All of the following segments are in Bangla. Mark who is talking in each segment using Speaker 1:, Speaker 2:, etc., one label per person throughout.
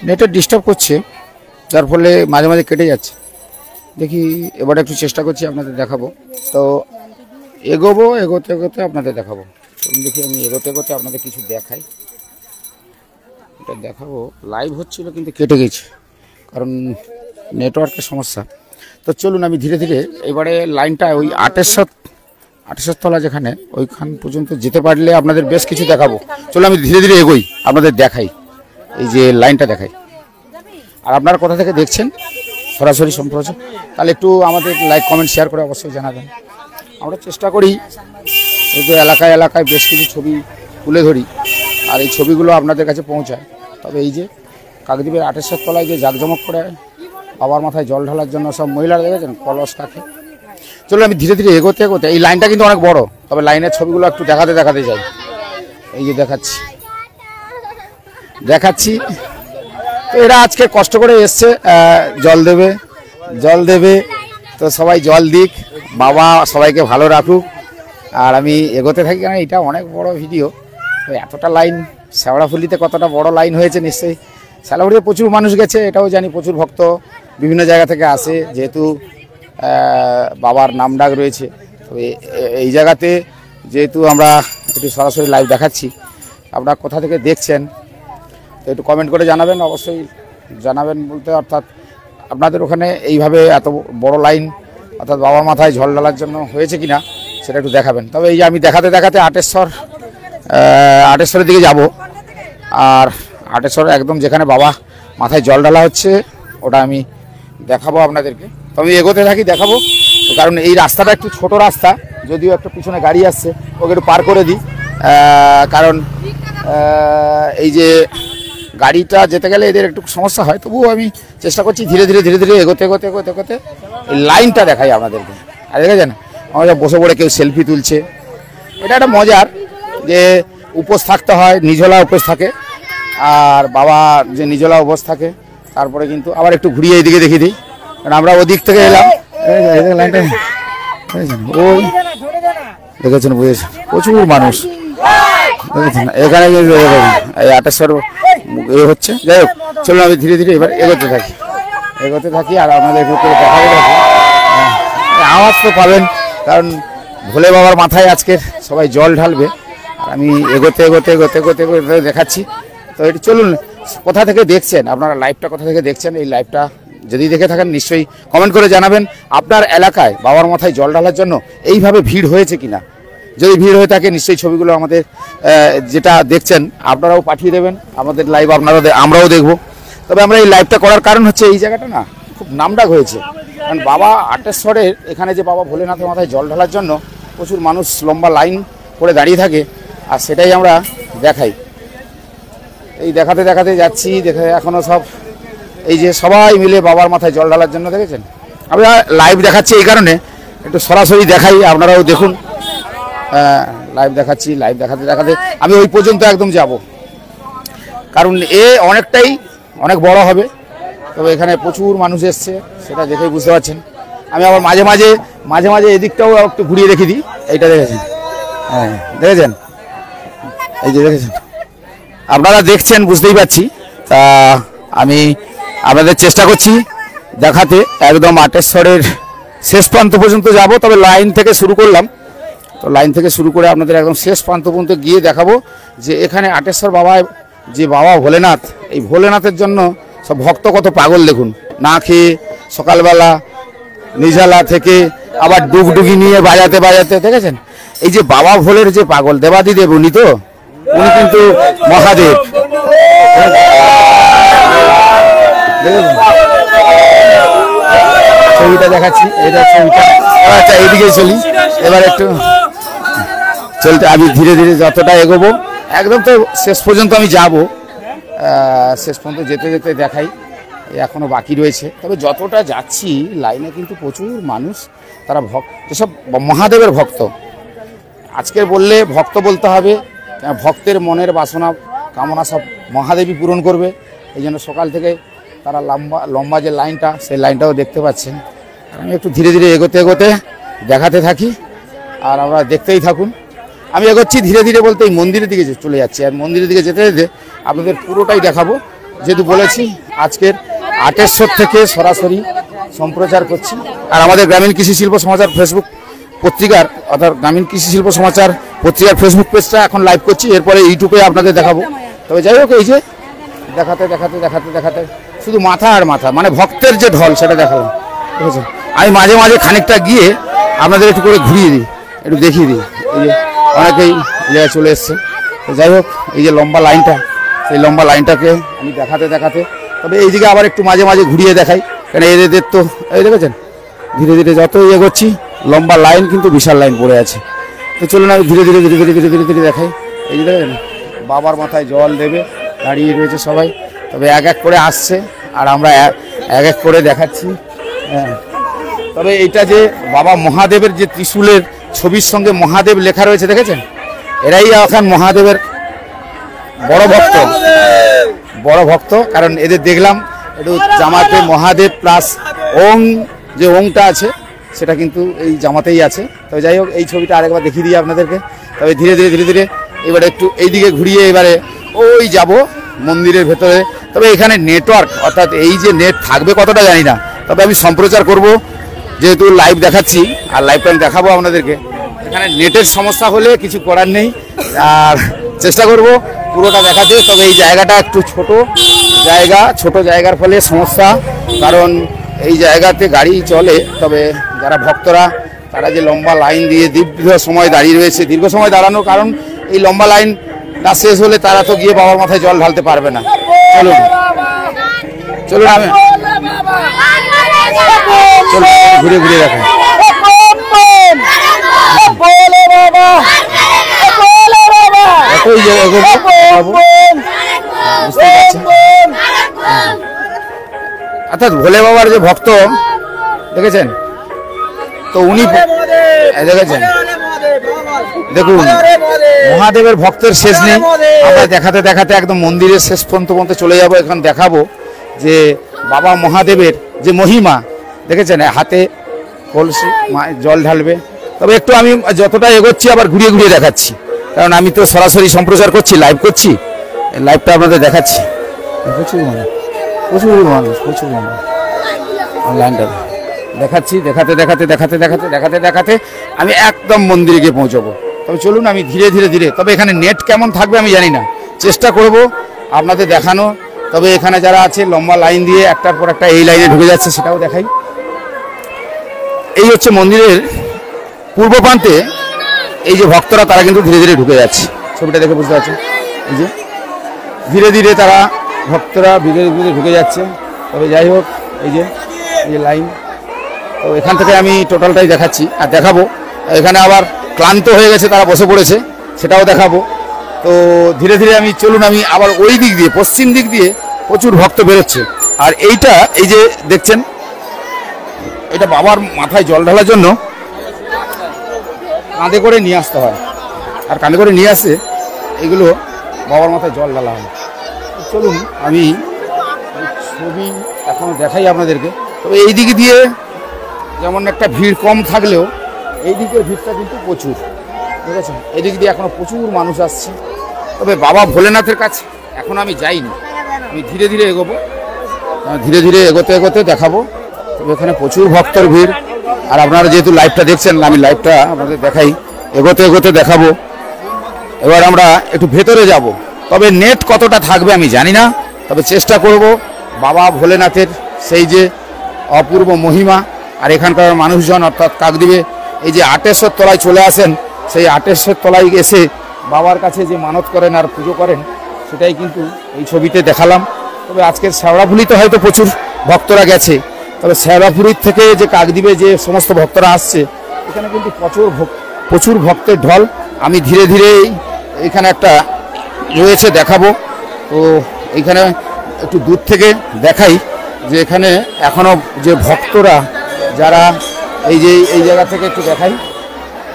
Speaker 1: নেটে ডিস্টার্ব করছে, যার ফলে মাঝে মাঝে কেটে যাচ্ছে। দেখি এবার একটু চেষ্টা করছি আপনাদের দেখাবো। তো এগোতে এগোতে আপনাদের দেখাবো। দেখি আমি এগোতে এগোতে আপনাদের কিছু দেখাই। এটা দেখাবো, লাইভ হচ্ছিল কিন্তু কেটে গেছে, কারণ নেটওয়ার্কের সমস্যা। তো চলুন আমি ধীরে ধীরে এবারে লাইনটা ওই 28 তলা যেখানে, ওইখান পর্যন্ত যেতে পারলে আপনাদের বেশ কিছু দেখাবো। চলুন আমি ধীরে ধীরে এগোই, আপনাদের দেখাই, এই যে লাইনটা দেখাই। আর আপনারা কোথা থেকে দেখছেন সরাসরি সম্প্রচার, তাহলে একটু আমাদের লাইক কমেন্ট শেয়ার করে অবশ্যই জানাবেন। আমরা চেষ্টা করি এই যে এলাকায় এলাকায় বেশ কিছু ছবি তুলে ধরি, আর এই ছবিগুলো আপনাদের কাছে পৌঁছায়। তবে এই যে কাকদ্বীপের 28 তলায় যে জাঁকজমক করে বাবার মাথায় জল ঢালার জন্য সব মহিলারা দেখেছেন কলস কাকে। চলো আমি ধীরে ধীরে এগোতে এগোতে, এই লাইনটা কিন্তু অনেক বড়, তবে লাইনের ছবিগুলো একটু দেখাতে যাই। এই যে দেখাচ্ছি। তো এরা আজকে কষ্ট করে এসছে জল দেবে, তো সবাই জল দিক, বাবা সবাইকে ভালো রাখুক। আর আমি এগোতে থাকি, কারণ এটা অনেক বড় ভিডিও। তো এতটা লাইন, শ্যাওড়াফুলিতে কতটা বড় লাইন হয়েছে নিশ্চয়ই। শ্যাওড়াফুলিতে প্রচুর মানুষ গেছে, এটাও জানি, প্রচুর ভক্ত বিভিন্ন জায়গা থেকে আসে, যেহেতু বাবার নাম ডাক রয়েছে। তো এই জায়গাতে যেহেতু আমরা একটু সরাসরি লাইভ দেখাচ্ছি, আপনারা কোথা থেকে দেখছেন তো একটু কমেন্ট করে জানাবেন। অবশ্যই জানাবেন বলতে অর্থাৎ আপনাদের ওখানে এইভাবে এত বড় লাইন অর্থাৎ বাবার মাথায় জল ঢালার জন্য হয়েছে কিনা সেটা একটু দেখাবেন। তবে এই যে আমি দেখাতে আটেশ্বরের দিকে যাব, আর আটেশ্বর একদম যেখানে বাবা মাথায় জল ঢালা হচ্ছে ওটা আমি দেখাবো আপনাদেরকে। তবে এগোতে থাকি, দেখাবো। কারণ এই রাস্তাটা একটু ছোট রাস্তা, যদিও একটা পিছনে গাড়ি আসছে, ওকে একটু পার করে দিই। কারণ এই যে গাড়িটা যেতে গেলে এদের একটু সমস্যা হয়, তবুও আমি চেষ্টা করছি ধীরে ধীরে এগোতে এই লাইনটা দেখাই আপনাদেরকে। আর দেখেছেন আমাদের বসে পড়ে কেউ সেলফি তুলছে, এটা একটা মজার, যে উপোস থাকতে হয়, নিঝোলা উপোস থাকে, আর বাবা যে নিঝোলা উপোস থাকে। তারপরে কিন্তু আবার একটু ঘুরিয়ে এইদিকে দেখিয়ে দিই, কারণ আমরা ওদিক থেকে এলাম। লাইনটা ওই দেখেছেন, বুঝেছেন, প্রচুর মানুষ এখানে এই 28 হচ্ছে। যাই হোক, চলুন আমি ধীরে ধীরে এবার এগোতে থাকি আর আপনাদের দেখাতে থাকি। আওয়াজ তো পাবেন, কারণ ভোলে বাবার মাথায় আজকের সবাই জল ঢালবে। আর আমি এগোতে দেখাচ্ছি। তো এটি চলুন, কোথা থেকে দেখছেন আপনারা, লাইভটা কোথা থেকে দেখছেন, এই লাইভটা যদি দেখে থাকেন নিশ্চয়ই কমেন্ট করে জানাবেন। আপনার এলাকায় বাবার মাথায় জল ঢালার জন্য এইভাবে ভিড় হয়েছে কিনা, যদি ভিড় হয়ে থাকে নিশ্চয়ই ছবিগুলো আমাদের যেটা দেখছেন আপনারাও পাঠিয়ে দেবেন। আমাদের লাইভ আমরাও দেখব। তবে আমরা এই লাইভটা করার কারণ হচ্ছে এই জায়গাটা না খুব নামডাক হয়েছে, কারণ বাবা আটেশ্বরের এখানে যে বাবা ভোলেনাথের মাথায় জল ঢালার জন্য প্রচুর মানুষ লম্বা লাইন করে দাঁড়িয়ে থাকে, আর সেটাই আমরা দেখাই। এই দেখাতে যাচ্ছি, এখনও সব এই যে সবাই মিলে বাবার মাথায় জল ঢালার জন্য, দেখেছেন। আমরা লাইভ দেখাচ্ছি এই কারণে, একটু সরাসরি দেখাই, আপনারাও দেখুন। লাইভ দেখাচ্ছি, লাইভ দেখাতে আমি ওই পর্যন্ত একদম যাব, কারণ অনেক বড় হবে। তবে এখানে প্রচুর মানুষ এসছে, সেটা দেখেই বুঝতে পারছেন। আমি আবার মাঝে মাঝে এদিকটাও একটু ঘুরিয়ে রেখে দিই। এইটা দেখেছেন, হ্যাঁ দেখেছেন, এই যে দেখেছেন, আপনারা দেখছেন বুঝতেই পারছি। তা আমি আপনাদের চেষ্টা করছি দেখাতে, একদম আটেশ্বরের শেষ প্রান্ত পর্যন্ত যাব। তবে লাইন থেকে শুরু করলাম, তো লাইন থেকে শুরু করে আপনাদের একদম শেষ প্রান্ত পর্যন্ত গিয়ে দেখাবো যে এখানে আটেশ্বর বাবা, যে বাবা ভোলেনাথ, এই ভোলেনাথের জন্য সব ভক্ত কত পাগল দেখুন। না খেয়ে সকালবেলা নিঝালা থেকে আবার ডুগডুগি নিয়ে বাজাতে দেখেছেন। এই যে বাবা ভোলের যে পাগল দেবাদিদেব, উনি কিন্তু মহাদেব। ছবিটা দেখাচ্ছি, এটা ছবিটা। আচ্ছা এইদিকে চলি এবার, একটু চলতে আমি ধীরে যতটা এগোবো একদম তো শেষ পর্যন্ত আমি যাব। শেষ পর্যন্ত যেতে দেখাই, এখনো বাকি রয়েছে। তবে যতটা যাচ্ছি লাইনে কিন্তু প্রচুর মানুষ, তারা যেসব মহাদেবের ভক্ত। আজকে বললে ভক্ত বলতে হবে, ভক্তের মনের বাসনা কামনা সব মহাদেবী পূরণ করবে। এই জন্য সকাল থেকে তারা লম্বা যে লাইনটা, সেই লাইনটাও দেখতে পাচ্ছেন। আমি একটু ধীরে এগোতে দেখাতে থাকি, আর আমরা দেখতেই থাকুন। আমি এগোচ্ছি ধীরে বলতে এই মন্দিরের দিকে চলে যাচ্ছি, আর মন্দিরের দিকে যেতে আপনাদের পুরোটাই দেখাবো। যেহেতু বলেছি আজকের আটেশ্বর থেকে সরাসরি সম্প্রচার করছি। আর আমাদের গ্রামীণ কৃষি শিল্প সমাচার ফেসবুক পত্রিকার অর্থাৎ গ্রামীণ কৃষি শিল্প সমাচার পত্রিকার ফেসবুক পেজটা এখন লাইভ করছি, এরপরে ইউটিউবে আপনাদের দেখাবো। তবে যাই হোক, এই যে দেখাতে দেখাতে দেখাতে দেখাতে শুধু মাথা আর মাথা, মানে ভক্তের যে ঢল সেটা দেখালাম, ঠিক আছে। আমি মাঝে মাঝে খানিকটা গিয়ে আপনাদের একটু করে ঘুরিয়ে দিই, একটু দেখিয়ে দিই। এই যে অনেকেই জায়গায় চলে এসছে। তো যাই হোক, এই যে লম্বা লাইনটা, সেই লম্বা লাইনটাকে আমি দেখাতে দেখাতে, তবে এইদিকে আবার একটু মাঝে মাঝে ঘুরিয়ে দেখাই, কেন এদের তো এই দেখেছেন ধীরে ধীরে যতই এগোচ্ছি লম্বা লাইন কিন্তু বিশাল লাইন পড়ে আছে। তো চলুন আমি ধীরে ধীরে ধীরে ধীরে ধীরে ধীরে ধীরে দেখাই। এই যে দেখেন বাবার মাথায় জল দেবে দাঁড়িয়ে রয়েছে সবাই, তবে এক এক করে আসছে আর আমরা এক এক করে দেখাচ্ছি। হ্যাঁ, তবে এইটা যে বাবা মহাদেবের যে ত্রিশূলের ছবির সঙ্গে মহাদেব লেখা রয়েছে দেখেছেন, এরাই এখন মহাদেবের বড় ভক্ত। কারণ এদের দেখলাম একটু জামাতে মহাদেব প্লাস ওং, যে ওংটা আছে সেটা কিন্তু এই জামাতেই আছে। তবে যাই হোক, এই ছবিটা আরেকবার দেখিয়ে দিই আপনাদেরকে। তবে ধীরে ধীরে ধীরে ধীরে এবারে একটু এইদিকে ঘুরিয়ে এবারে ওই যাব মন্দিরের ভেতরে। তবে এখানে নেটওয়ার্ক, অর্থাৎ এই যে নেট থাকবে কতটা জানি না, তবে আমি সম্প্রচার করব যেহেতু লাইভ দেখাচ্ছি, আর লাইভটা আমি দেখাবো আপনাদেরকে। এখানে নেটের সমস্যা হলে কিছু করার নেই, আর চেষ্টা করব পুরোটা দেখাতে। তবে এই জায়গাটা একটু ছোট জায়গার ফলে সমস্যা, কারণ এই জায়গাতে গাড়ি চলে। তবে যারা ভক্তরা তারা যে লম্বা লাইন দিয়ে দীর্ঘ সময় দাঁড়িয়ে রয়েছে, দীর্ঘ সময় দাঁড়ানোর কারণ এই লম্বা লাইনটা শেষ হলে তারা তো গিয়ে বাবার মাথায় জল ঢালতে পারবে না। চলুন চলুন আমি ঘুরে ঘুরে দেখাই। অর্থাৎ ভোলে বাবার যে ভক্ত দেখেছেন, তো উনি দেখেছেন, দেখুন মহাদেবের ভক্তের শেষ নেই। আমরা দেখাতে দেখাতে একদম মন্দিরের শেষ পর্যন্ত চলে যাব। এখন দেখাবো যে বাবা মহাদেবের যে মহিমা দেখেছেন, হাতে কলসি জল ঢালবে। তবে একটু আমি যতটা এগোচ্ছি আবার ঘুরিয়ে ঘুরিয়ে দেখাচ্ছি, কারণ আমি তো সরাসরি সম্প্রচার করছি, লাইভ করছি, লাইভটা আপনাদের দেখাচ্ছি। প্রচুর মানুষ লাইনটা দেখাচ্ছি, দেখাতে দেখাতে দেখাতে দেখাতে দেখাতে দেখাতে আমি একদম মন্দিরে গিয়ে পৌঁছবো। তবে চলুন আমি ধীরে ধীরে ধীরে, তবে এখানে নেট কেমন থাকবে আমি জানি না, চেষ্টা করব আপনাদের দেখানো। তবে এখানে যারা আছে লম্বা লাইন দিয়ে একটার পর একটা এই লাইনে ঢুকে যাচ্ছে, সেটাও দেখাই। এই হচ্ছে মন্দিরের পূর্ব প্রান্তে এই যে ভক্তরা তারা কিন্তু ধীরে ধীরে ঢুকে যাচ্ছে, ছবিটা দেখে বুঝতে পারছেন। এই যে ধীরে ধীরে তারা ভক্তরা ধীরে ধীরে ঢুকে যাচ্ছে। তবে যাই হোক, এই যে লাইন, তো এখান থেকে আমি টোটালটাই দেখাচ্ছি আর দেখাবো। এখানে আবার ক্লান্ত হয়ে গেছে, তারা বসে পড়েছে, সেটাও দেখাবো। তো ধীরে ধীরে আমি চলুন আমি আবার ওই দিক দিয়ে পশ্চিম দিক দিয়ে প্রচুর ভক্ত বেরোচ্ছে। আর এইটা এই যে দেখছেন, এটা বাবার মাথায় জল ঢালার জন্য কাঁধে করে নিয়ে আসতে হয়, আর কাঁধে করে নিয়ে আসে এগুলো বাবার মাথায় জল ঢালা হয়। চলুন আমি ছবি এখন দেখাই আপনাদেরকে। তবে এই দিক দিয়ে যেমন একটা ভিড় কম থাকলেও এই দিকের ভিড়টা কিন্তু প্রচুর, ঠিক আছে। এই দিক দিয়ে এখনো প্রচুর মানুষ আসছে। তবে বাবা ভোলেনাথের কাছে এখন আমি যাইনি, আমি ধীরে ধীরে এগোবো, ধীরে ধীরে এগোতে এগোতে দেখাবো। তবে এখানে প্রচুর ভক্তের ভিড়, আর আপনারা যেহেতু লাইভটা দেখছেন, আমি লাইভটা আপনাদের দেখাই, এগোতে এগোতে দেখাবো। এবার আমরা একটু ভেতরে যাব, তবে নেট কতটা থাকবে আমি জানি না, তবে চেষ্টা করব বাবা ভোলেনাথের সেই যে অপূর্ব মহিমা। আর এখানকার মানুষজন অর্থাৎ কাকদ্বীপে এই যে আটেশ্বর তলায় চলে আসেন, সেই আটেশ্বর তলায় এসে বাবার কাছে যে মানত করেন আর পুজো করেন, সেটাই কিন্তু এই ছবিতে দেখালাম। তবে আজকের শেওড়াফুলিতে হয়তো প্রচুর ভক্তরা গেছে, তবে শেওড়াফুলির থেকে যে কাকদ্বীপে যে সমস্ত ভক্তরা আসছে, এখানে কিন্তু প্রচুর ভক্তের ঢল। আমি ধীরে ধীরে এখানে একটা রয়েছে দেখাবো। তো এইখানে একটু দূর থেকে দেখাই যে এখানে এখনো যে ভক্তরা যারা এই জায়গা থেকে একটু দেখাই।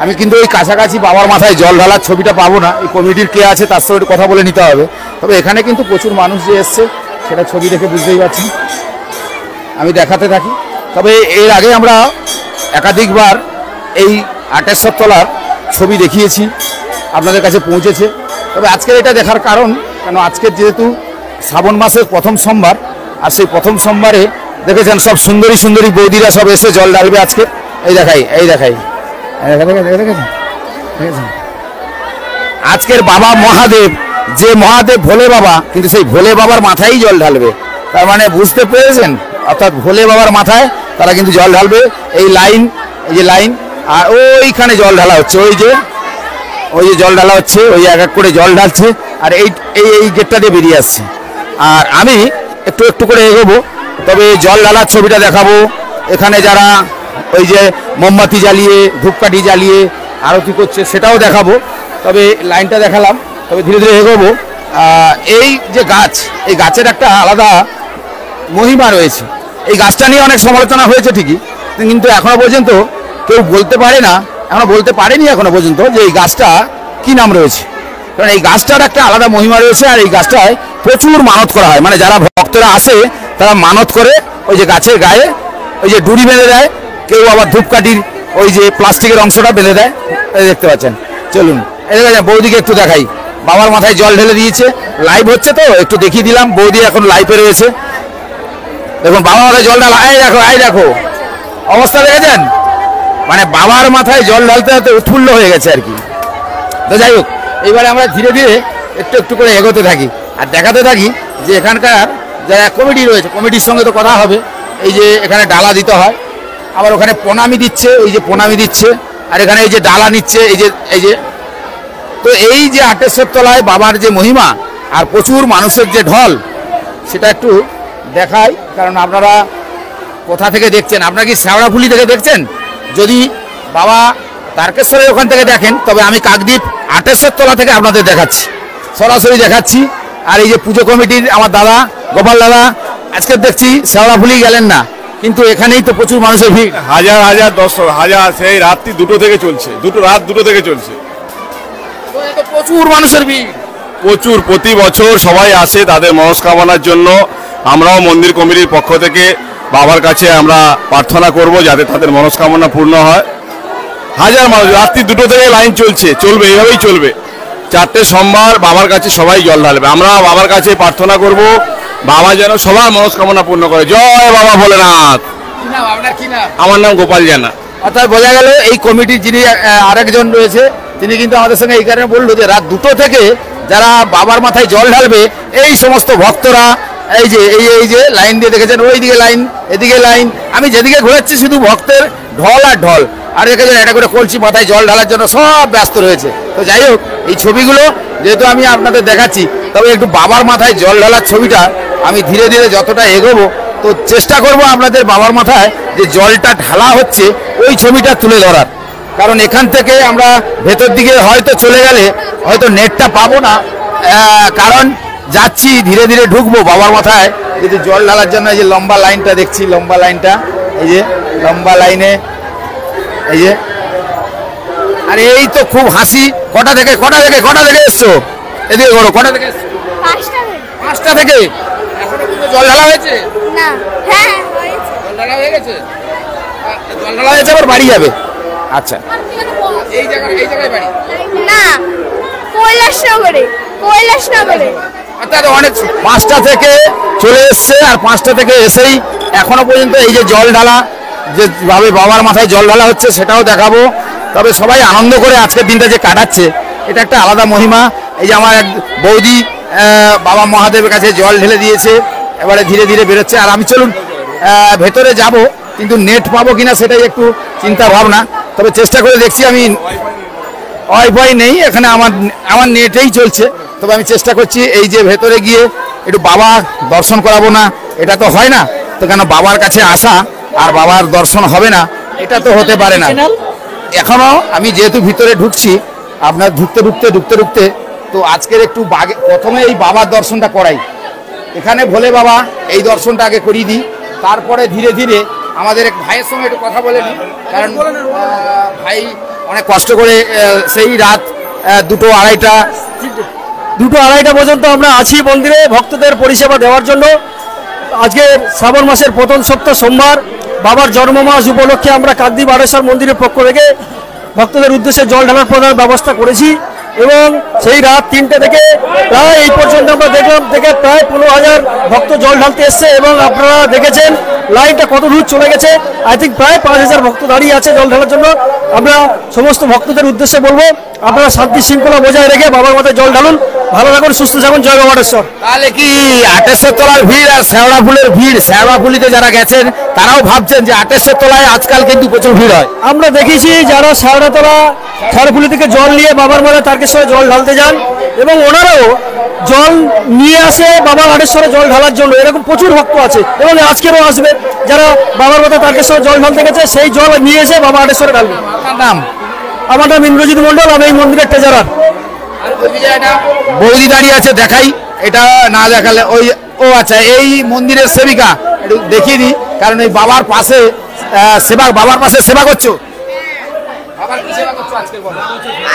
Speaker 1: আমি কিন্তু ওই কাছাকাছি বাবার মাথায় জল ঢালার ছবিটা পাবো না, এই কমিটির কে আছে তার সঙ্গে কথা বলে নিতে হবে। তবে এখানে কিন্তু প্রচুর মানুষ যে এসছে সেটা ছবি দেখে বুঝতেই পারছি, আমি দেখাতে থাকি। তবে এর আগে আমরা একাধিকবার এই আটেশ্বর তলার ছবি দেখিয়েছি, আপনাদের কাছে পৌঁছেছে। তবে আজকের এটা দেখার কারণ, কেন আজকের যেহেতু শ্রাবণ মাসের প্রথম সোমবার, আর সেই প্রথম সোমবারে দেখেছেন সব সুন্দরী সুন্দরী বৌদিরা সব এসে জল ঢালবে আজকে। এই দেখাই দেখেছেন আজকের বাবা মহাদেব, যে মহাদেব ভোলে বাবা, কিন্তু সেই ভোলে বাবার মাথায় জল ঢালবে। তার মানে বুঝতে পেরেছেন, অর্থাৎ ভোলে বাবার মাথায় তারা কিন্তু জল ঢালবে। এই যে লাইন, আর ওইখানে জল ঢালা হচ্ছে, ওই যে জল ঢালা হচ্ছে, ওই এক এক করে জল ঢালছে, আর এই গেটটা দিয়ে বেরিয়ে আসছে। আর আমি একটু একটু করে এগোবো, তবে জল ঢালার ছবিটা দেখাবো। এখানে যারা ওই যে মোমবাতি জ্বালিয়ে ধূপকাঠি জ্বালিয়ে আরতি করছে সেটাও দেখাবো। তবে লাইনটা দেখালাম, তবে ধীরে ধীরে এগোবো। এই যে গাছ, এই গাছের একটা আলাদা মহিমা রয়েছে। এই গাছটা নিয়ে অনেক সমালোচনা হয়েছে ঠিকই, কিন্তু এখনো পর্যন্ত কেউ বলতে পারেনি এখনো পর্যন্ত যে এই গাছটা কি নাম রয়েছে। কারণ এই গাছটার একটা আলাদা মহিমা রয়েছে, আর এই গাছটায় প্রচুর মানত করা হয়। মানে যারা ভক্তরা আসে তারা মানত করে ওই যে গাছের গায়ে ওই যে ডুরি বেঁধে দেয়, কেউ আবার ধূপকাঠির ওই যে প্লাস্টিকের অংশটা বেঁধে দেয়। দেখতে পাচ্ছেন, চলুন বৌদিকে একটু দেখাই। বাবার মাথায় জল ঢেলে দিয়েছে, লাইভ হচ্ছে তো একটু দেখিয়ে দিলাম। বৌদি এখন লাইভে রয়েছে, দেখুন বাবার মাথায় জল ঢালা। এই দেখো অবস্থা দেখেছেন, মানে বাবার মাথায় জল ঢালতে হতে উৎফুল্ল হয়ে গেছে আর কি। তো যাই হোক, এইবারে আমরা ধীরে ধীরে একটু একটু করে এগোতে থাকি আর দেখাতে থাকি যে এখানকার যারা কমিটি রয়েছে, কমিটির সঙ্গে তো কথা হবে। এই যে এখানে ডালা দিতে হয়, আবার ওখানে প্রণামী দিচ্ছে, এই যে প্রণামী দিচ্ছে, আর এখানে এই যে ডালা নিচ্ছে, এই যে তো এই যে ৮৮ তলায় বাবার যে মহিমা আর প্রচুর মানুষের যে ঢল, সেটা একটু দেখাই। কারণ আপনারা কোথা থেকে দেখছেন, আপনারা কি শেওড়াফুলি থেকে দেখছেন? যদি বাবা তারকেশ্বরের ওখান থেকে দেখেন, তবে আমি কাকদ্বীপ ৮৮ তলা থেকে আপনাদের দেখাচ্ছি, সরাসরি দেখাচ্ছি। আর এই যে পুজো কমিটির আমার দাদা গোপাল দাদা, আজকে দেখছি শেওড়াফুলি গেলেন না, কিন্তু এখানেই তো প্রচুর মানুষের ভিড়,
Speaker 2: হাজার হাজার ১০,০০০ সেই রাত্রি রাত দুটো থেকে চলছে।
Speaker 1: প্রচুর মানুষের ভিড়,
Speaker 2: প্রচুর। প্রতি বছর সবাই আসে তাদের মনস্কামনার জন্য। আমরাও মন্দির কমিটির পক্ষ থেকে বাবার কাছে আমরা প্রার্থনা করব যাতে তাদের মনস্কামনা পূর্ণ হয়। হাজার মানুষ, রাত্রি দুটো থেকে লাইন চলবে, এইভাবেই চলবে। 4টে সোমবার বাবার কাছে সবাই জল ঢালবে। আমরা বাবার কাছে প্রার্থনা করব বাবা যেন সবার মনস্কামনা পূর্ণ করে। জয় বাবা ভোলেনাথ। আমার নাম গোপাল জানা।
Speaker 1: অর্থাৎ বোঝা গেল এই কমিটির যিনি আরেকজন রয়েছে, তিনি কিন্তু আমাদের সঙ্গে এই কারণে বললো যে রাত 2টো থেকে যারা বাবার মাথায় জল ঢালবে, এই সমস্ত ভক্তরা এই যে লাইন দিয়ে দেখেছেন, ওইদিকে লাইন, এদিকে লাইন, আমি যেদিকে ঘোরাচ্ছি শুধু ভক্তের ঢল আর ঢল। আর দেখেছেন একটা করে কলসি মাথায় জল ঢালার জন্য সব ব্যস্ত রয়েছে। তো যাই হোক, এই ছবিগুলো যেহেতু আমি আপনাদের দেখাচ্ছি, তবে একটু বাবার মাথায় জল ঢালার ছবিটা আমি ধীরে ধীরে যতটা এগোবো, তো চেষ্টা করব আপনাদের বাবার মাথায় যে জলটা ঢালা হচ্ছে ওই ছবিটা তুলে ধরার। কারণ এখান থেকে আমরা ভেতর দিকে হয়তো চলে গেলে হয়তো নেটটা পাবো না, কারণ যাচ্ছি ধীরে ধীরে ঢুকবো বাবার মাথায় যদি জল ঢালার জন্য। এই যে লম্বা লাইনটা দেখছি, লম্বা লাইনটা, এই যে লম্বা লাইনে, এই যে, আর এই তো খুব হাসি। কটা থেকে এসছো? এদিকে করো, কটা থেকে এসছো? 5টা থেকে। এখনো কিন্তু জল ঢালা হয়েছে
Speaker 3: না? হ্যাঁ হয়েছে।
Speaker 1: জল ঢালা হয়ে গেছে, জল ঢালা হয়েছে, আবার বাড়ি যাবে। আচ্ছা, এই জায়গায় বাড়ি
Speaker 3: না, কৈলাসনগরে।
Speaker 1: অর্থাৎ অনেক 5টা থেকে চলে এসছে, আর 5টা থেকে এসেই এখনো পর্যন্ত এই যে জল ঢালা, যেভাবে বাবার মাথায় জল ঢালা হচ্ছে সেটাও দেখাবো। তবে সবাই আনন্দ করে আজকের দিনটা যে কাটাচ্ছে, এটা একটা আলাদা মহিমা। এই যে আমার এক বৌদি বাবা মহাদেবের কাছে জল ঢেলে দিয়েছে, এবারে ধীরে ধীরে বেরোচ্ছে। আর আমি চলুন ভেতরে যাব, কিন্তু নেট পাবো কিনা সেটাই একটু চিন্তা ভাবনা। তবে চেষ্টা করে দেখছি। আমি ওয়াইফাই নেই এখানে, আমার নেটেই চলছে। তবে আমি চেষ্টা করছি এই যে ভেতরে গিয়ে একটু বাবা দর্শন করাবো না, এটা তো হয় না। তো কেন বাবার কাছে আসা আর বাবার দর্শন হবে না, এটা তো হতে পারে না। এখনো আমি যেহেতু ভিতরে ঢুকছি, আপনার ঢুকতে তো আজকের একটু প্রথমে এই বাবার দর্শনটা করাই। এখানে ভোলে বাবা, এই দর্শনটা আগে করিয়ে দিই, তারপরে ধীরে ধীরে আমাদের এক ভাইয়ের সঙ্গে একটু কথা বলে নিই। কারণ ভাই অনেক কষ্ট করে সেই রাত 2-2:30
Speaker 4: পর্যন্ত আমরা আছি মন্দিরে ভক্তদের পরিষেবা দেওয়ার জন্য। আজকে শ্রাবণ মাসের প্রথম সপ্তাহ সোমবার, বাবার জন্মমাস উপলক্ষে আমরা কাকদ্বীপ আড়েশ্বর মন্দিরের পক্ষ থেকে ভক্তদের উদ্দেশ্যে জল ঢালার প্রদান ব্যবস্থা করেছি। এবং সেই রাত 3টে থেকে প্রায় এই পর্যন্ত আমরা দেখলাম থেকে প্রায় হাজার ভক্ত জল ঢালতে এসছে এবং আপনারা দেখেছেন লাইনটা কত দূর চলে গেছে। আই থিঙ্ক প্রায় 5,000 ভক্ত দাঁড়িয়ে আছে জল ঢালার জন্য। আমরা সমস্ত ভক্তদের উদ্দেশ্যে বলবো আপনারা শান্তি শৃঙ্খলা বজায় রেখে বাবার মাথায় জল ঢালুন। ভালো থাকুন, সুস্থ থাকুন। জয় বাবা আটেশ্বর।
Speaker 1: তাহলে কি আটেশ্বর তলার ভিড় আর শ্যাওড়া ফুলের ভিড়, শ্যাওড়া ফুলিতে যারা গেছেন তারাও ভাবছেন যে আটেশ্বর তলায় আজকাল কিন্তু প্রচুর ভিড় হয়?
Speaker 4: আমরা দেখেছি যারা শেওড়াতলা ঝাড়ফুলি থেকে জল নিয়ে বাবার মাথায় তারকেশ্বরে জল ঢালতে যান এবং ওনারাও জল নিয়ে আসে বাবার আটেশ্বরে জল ঢালার জন্য। এরকম প্রচুর ভক্ত আছে এবং আজকেরও আসবে যারা বাবার মাথায় তারকেশ্বরে জল ঢালতে গেছে, সেই জল নিয়ে এসে বাবা আটেশ্বরে ঢালবে।
Speaker 1: আপনার নাম?
Speaker 4: আমার নাম ইন্দ্রজিৎ মন্ডল, আমি এই মন্দিরের ট্রেজারার।
Speaker 1: বৌদি দাঁড়িয়ে আছে, দেখাই। এটা না দেখালে ওই, ও আচ্ছা, এই মন্দিরের সেবিকা, একটু দেখিয়ে দিই। কারণ এই বাবার পাশে বাবার পাশে সেবা করছো। বাবার কি সেবা করছো আজকে বলো?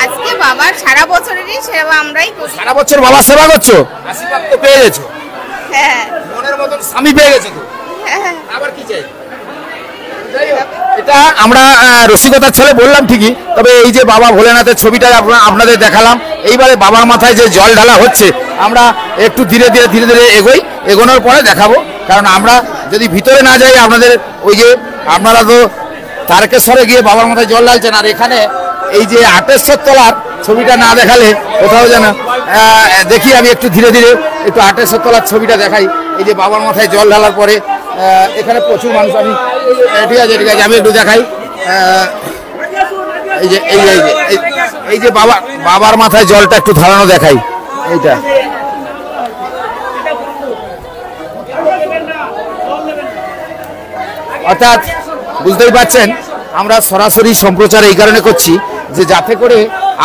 Speaker 3: আজকে বাবার সারা বছরেরই সেবা আমরাই করি।
Speaker 1: সারা বছর বাবার সেবা করছো, আশীর্বাদ তো পেয়ে গেছো,
Speaker 3: হ্যাঁ
Speaker 1: মনের মতন স্বামী পেয়ে গেছো তো,
Speaker 3: হ্যাঁ।
Speaker 1: আবার কি চাই? এটা আমরা রসিকতার ছলে বললাম ঠিকই, তবে এই যে বাবা ভোলেনাথের ছবিটা আপনাদের দেখালাম। এইবারে বাবার মাথায় যে জল ঢালা হচ্ছে, আমরা একটু ধীরে ধীরে এগোই, এগোনোর পরে দেখাবো। কারণ আমরা যদি ভিতরে না যাই, আপনাদের ওই যে আপনারা তো তারকেশ্বরে গিয়ে বাবার মাথায় জল ঢালছেন, আর এখানে এই যে আটেশ্বর তলার ছবিটা না দেখালে কোথাও যেন দেখি। আমি একটু ধীরে একটু আটেশ্বর তলার ছবিটা দেখাই। এই যে বাবার মাথায় জল ঢালার পরে এখানে প্রচুর মানুষ। আমি ঠিক আছে আমি একটু দেখাই। এই যে বাবার মাথায় জলটা একটু ধারানো দেখাই। এইটা অর্থাৎ বুঝতেই পারছেন, আমরা সরাসরি সম্প্রচার এই কারণে করছি যে যাতে করে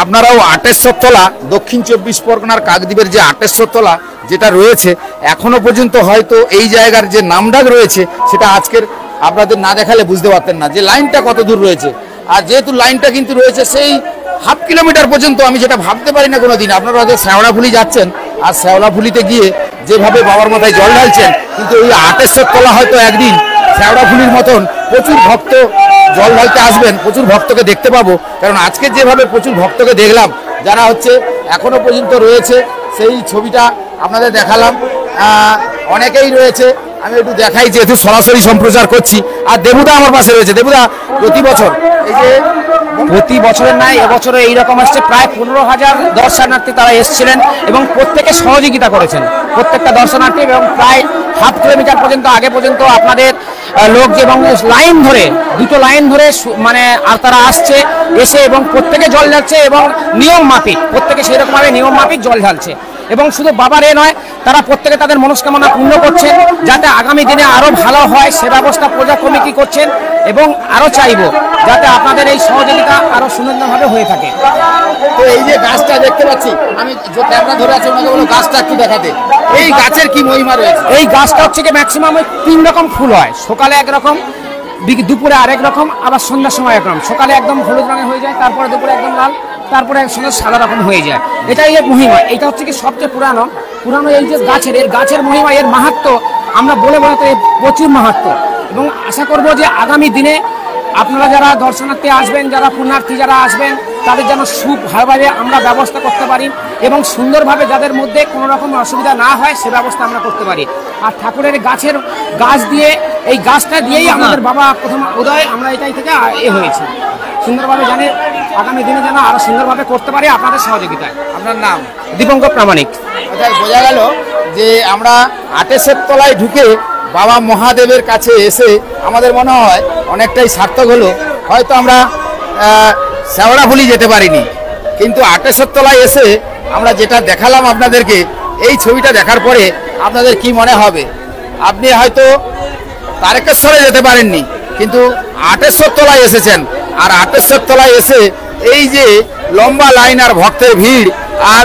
Speaker 1: আপনারাও আটেশ্বর তলা, দক্ষিণ 24 পরগনার কাকদ্বীপের যে আটেশ্বর তলা যেটা রয়েছে, এখনো পর্যন্ত হয়তো এই জায়গার যে নামডাক রয়েছে সেটা আজকের আপনাদের না দেখালে বুঝতে পারতেন না যে লাইনটা কত দূর রয়েছে। আর যেহেতু লাইনটা কিন্তু রয়েছে সেই হাফ কিলোমিটার পর্যন্ত, আমি যেটা ভাবতে পারি না কোনোদিন। আপনারা হয়তো শ্যাওড়াফুলি যাচ্ছেন, আর শ্যাওড়াফুলিতে গিয়ে যেভাবে বাবার মাথায় জল ঢালছেন, কিন্তু এই আটেশ্বর তলা হয়তো একদিন শ্যাওড়াফুলির মতন প্রচুর ভক্ত জল ঢালতে আসবেন, প্রচুর ভক্তকে দেখতে পাবো। কারণ আজকে যেভাবে প্রচুর ভক্তকে দেখলাম, যারা হচ্ছে এখনো পর্যন্ত রয়েছে, সেই ছবিটা আপনাদের দেখালাম। অনেকেই রয়েছে, আমি একটু দেখাই যেহেতু সরাসরি সম্প্রচার করছি। আর দেবুদা আমার পাশে রয়েছে। দেবুদা, প্রতি বছর এই যে
Speaker 5: প্রতি বছরের নাই এবছরে এইরকম আসছে, প্রায় 15,000 দর্শনার্থী তারা এসেছিলেন এবং প্রত্যেকে সহযোগিতা করেছেন, প্রত্যেকটা দর্শনার্থী। এবং প্রায় হাফ কিলোমিটার পর্যন্ত আগে পর্যন্ত আপনাদের লোক এবং লাইন ধরে, দুটো লাইন ধরে মানে আর তারা আসছে, এসে এবং প্রত্যেকে জল ঢালছে এবং নিয়ম মাফিক, প্রত্যেকে সেই রকমভাবে নিয়ম মাফিক জল ঢালছে। এবং শুধু বাবার নয়, তারা প্রত্যেকে তাদের মনস্কামনা পূর্ণ করছেন যাতে আগামী দিনে আরো ভালো হয়, সে ব্যবস্থা পূজা কমিটি করছেন। এবং আরো চাইবো যাতে আপনাদের এই সহযোগিতা আরো সুন্দরভাবে হয়ে থাকে।
Speaker 1: তো এই যে গাছটা দেখতে পাচ্ছি, আমি যে ক্যামেরা ধরে আছি ওনাকে বলো গাছটা একটু দেখাতে। এই গাছের কি মহিমা রয়েছে?
Speaker 5: এই গাছটা হচ্ছে কি ম্যাক্সিমাম 3 রকম ফুল হয়, সকালে একরকম, দুপুরে আরেক রকম, আবার সন্ধ্যার সময় একরকম। সকালে একদম হলুদ রঙের হয়ে যায়, তারপরে দুপুরে একদম লাল, তারপরে একসঙ্গে সাদা রকম হয়ে যায়। এটাই এর মহিমা। এটা হচ্ছে কি সবচেয়ে পুরানো এই যে গাছের মহিমা, এর মাহাত্ম্য আমরা বলে তো প্রচুর মাহাত্ম্য। এবং আশা করব যে আগামী দিনে আপনারা যারা দর্শনার্থী আসবেন, যারা পুণ্যার্থী যারা আসবেন, তাদের যেন ভালোভাবে আমরা ব্যবস্থা করতে পারি এবং সুন্দরভাবে যাদের মধ্যে কোনো রকম অসুবিধা না হয় সে ব্যবস্থা আমরা করতে পারি। আর ঠাকুরের গাছ দিয়ে, এই গাছটা দিয়েই আমাদের বাবা প্রথম উদয়, আমরা এটাই থেকে হয়েছে সুন্দরভাবে জানে। আগামী দিনে যেন আরো সুন্দরভাবে করতে পারি আপনাদের সহযোগিতায়।
Speaker 1: আপনার নাম?
Speaker 5: দীপঙ্কর প্রামাণিক।
Speaker 1: অর্থাৎ বোঝা গেল যে আমরা আটেশ্বর তলায় ঢুকে বাবা মহাদেবের কাছে এসে আমাদের মনে হয় অনেকটাই সার্থক হলো। হয়তো আমরা শ্যাওড়াফুলি যেতে পারিনি, কিন্তু আটেশ্বর তলায় এসে আমরা যেটা দেখালাম আপনাদেরকে, এই ছবিটা দেখার পরে আপনাদের কি মনে হবে? আপনি হয়তো তারকেশ্বরে যেতে পারেননি, কিন্তু আটেশ্বর তলায় এসেছেন। আর আটেশ্বর তলায় এসে এই যে লম্বা লাইন আর ভক্তের ভিড় আর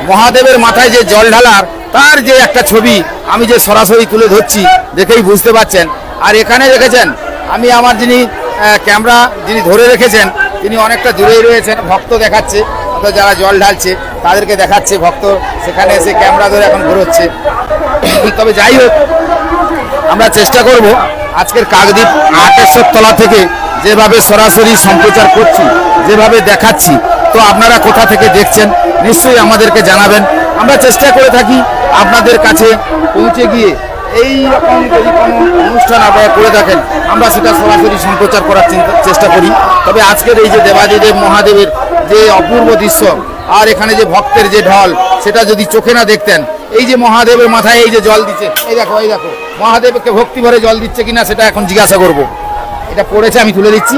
Speaker 1: মহাদেবের মাথায় যে জল ঢালার, তার যে একটা ছবি আমি যে সরাসরি তুলে ধরছি, দেখেই বুঝতে পারছেন। আর এখানে দেখেছেন, আমি আমার ক্যামেরা যিনি ধরে রেখেছেন, তিনি অনেকটা দূরেই রয়েছেন, ভক্ত দেখাচ্ছে, অর্থাৎ যারা জল ঢালছে তাদেরকে দেখাচ্ছে। ভক্ত সেখানে এসে ক্যামেরা ধরে এখন ঘুরোচ্ছে। তবে যাই হোক, আমরা চেষ্টা করব আজকের কাকদ্বীপ আটেশ্বর তলা থেকে যেভাবে সরাসরি সম্প্রচার করছি, যেভাবে দেখাচ্ছি, তো আপনারা কোথা থেকে দেখছেন নিশ্চয়ই আমাদেরকে জানাবেন। আমরা চেষ্টা করে থাকি আপনাদের কাছে পৌঁছে গিয়ে এই রকম যদি কোনো অনুষ্ঠান আপনারা করে থাকেন আমরা সেটা সরাসরি সম্প্রচার করার চেষ্টা করি। তবে আজকের এই যে দেবাদিদেব মহাদেবের যে অপূর্ব দৃশ্য আর এখানে যে ভক্তের যে ঢল সেটা যদি চোখে না দেখতেন, এই যে মহাদেবের মাথায় এই যে জল দিচ্ছে, এই দেখো মহাদেবকে ভক্তি ভরে জল দিচ্ছে কিনা সেটা এখন জিজ্ঞাসা করব। এটা পড়েছে, আমি তুলে দিচ্ছি।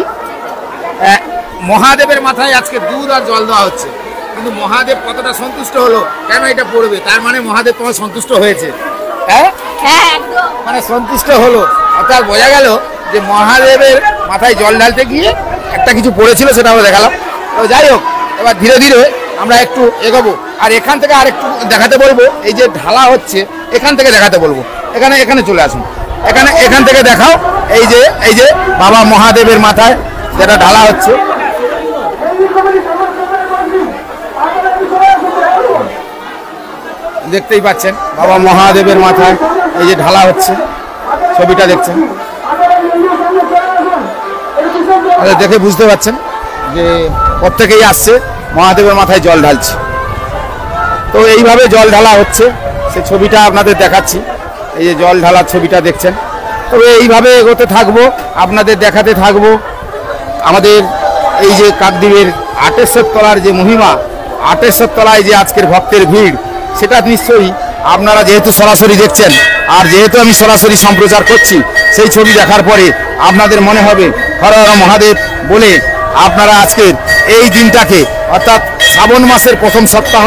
Speaker 1: মহাদেবের মাথায় আজকে দুধ আর জল দেওয়া হচ্ছে, কিন্তু মহাদেব কতটা সন্তুষ্ট হলো, কেন এটা পড়বে, তার মানে মহাদেব তোমার সন্তুষ্ট হয়েছে। হ্যাঁ, মানে সন্তুষ্ট হলো, অর্থাৎ বোঝা গেল যে মহাদেবের মাথায় জল ঢালতে গিয়ে একটা কিছু পড়েছিল, সেটা আমরা দেখালাম। তো যাই হোক, এবার ধীরে ধীরে আমরা একটু এগোবো, আর এখান থেকে আরেকটু দেখাতে বলবো। এই যে ঢালা হচ্ছে এখান থেকে দেখাতে বলবো, এখানে চলে আসুন, এখান থেকে দেখাও। এই যে বাবা মহাদেবের মাথায় যেটা ঢালা হচ্ছে, দেখতেই পাচ্ছেন বাবা মহাদেবের মাথায় এই যে ঢালা হচ্ছে, ছবিটা দেখছেন, দেখে বুঝতে পারছেন যে প্রত্যেকেই আসছে মহাদেবের মাথায় জল ঢালছে। তো এইভাবে জল ঢালা হচ্ছে, সেই ছবিটা আপনাদের দেখাচ্ছি। এই যে জল ঢালার ছবিটা দেখছেন। তবে এইভাবে এগোতে থাকবো, আপনাদের দেখাতে থাকবো আমাদের এই যে কাকদ্বীপের ৮৮ তলার যে মহিমা, ৮৮ তলায় যে আজকের ভক্তের ভিড়, সেটা নিশ্চয়ই আপনারা যেহেতু সরাসরি দেখছেন, আর যেহেতু আমি সরাসরি সম্প্রচার করছি, সেই ছবি দেখার পরে আপনাদের মনে হবে হর হর মহাদেব বলে আপনারা আজকের এই দিনটাকে, অর্থাৎ শ্রাবণ মাসের প্রথম সপ্তাহ,